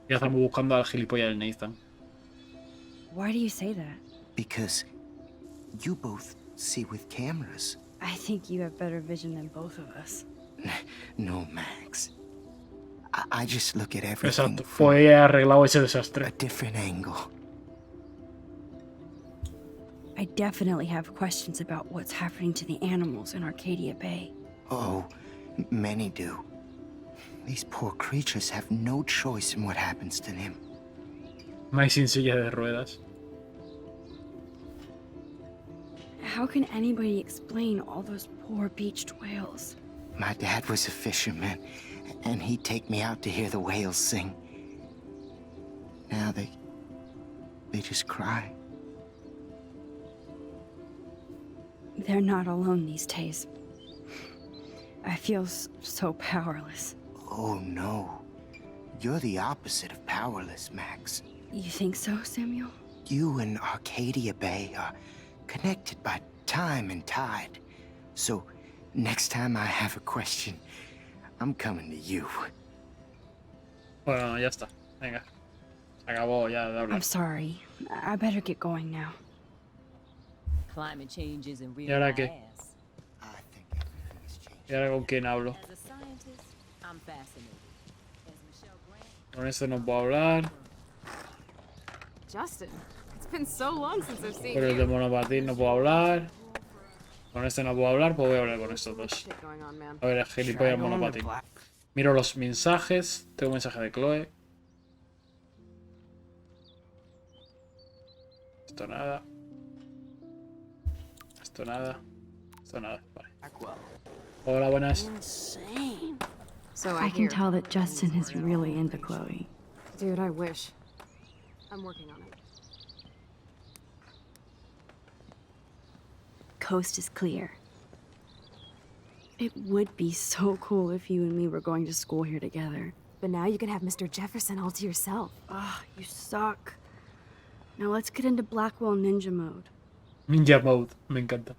Ya estamos buscando al gilipollas del Nathan. Why do you say that? Because you both see with cameras. I think you have better vision than both of us. No, Max. I just look at everything Exacto, from pues he arreglado ese a desastre. different angle. I definitely have questions about what's happening to the animals in Arcadia Bay. Oh, many do. These poor creatures have no choice in what happens to them. Más sin silla de ruedas. How can anybody explain all those poor beached whales? My dad was a fisherman, and he'd take me out to hear the whales sing. Now they just cry. They're not alone these days. I feel so powerless. Oh no. You're the opposite of powerless, Max. You think so, Samuel? You and Arcadia Bay are connected by time and tide. So, next time I have a question, I'm coming to you. Bueno, ya está. Venga. Se acabó ya de hablar. I'm sorry. I better get going now. Climate change isn't real. ¿Y ahora qué? ass. I think everything has changed. ¿Y ahora con quién hablo? As a scientist, I'm fascinated. As Michelle Grant, Con este no puedo hablar. Justin, it's been so long since I've seen Con el de you. monopatín no puedo hablar. Con este no puedo hablar, pues voy a hablar con estos dos. Shit going on, man. A ver, el gilipollas monopatín. Miro los mensajes. Tengo un mensaje de Chloe. Esto nada. Esto nada. Esto nada. Vale. Hola, buenas. So I can hear. tell that Justin is really into Chloe. Dude, I wish. I'm working on it. Coast is clear. It would be so cool if you and me were going to school here together. But now you can have Mr. Jefferson all to yourself. Ah, you suck. Now let's get into Blackwell Ninja mode. Ninja mode. Me encanta.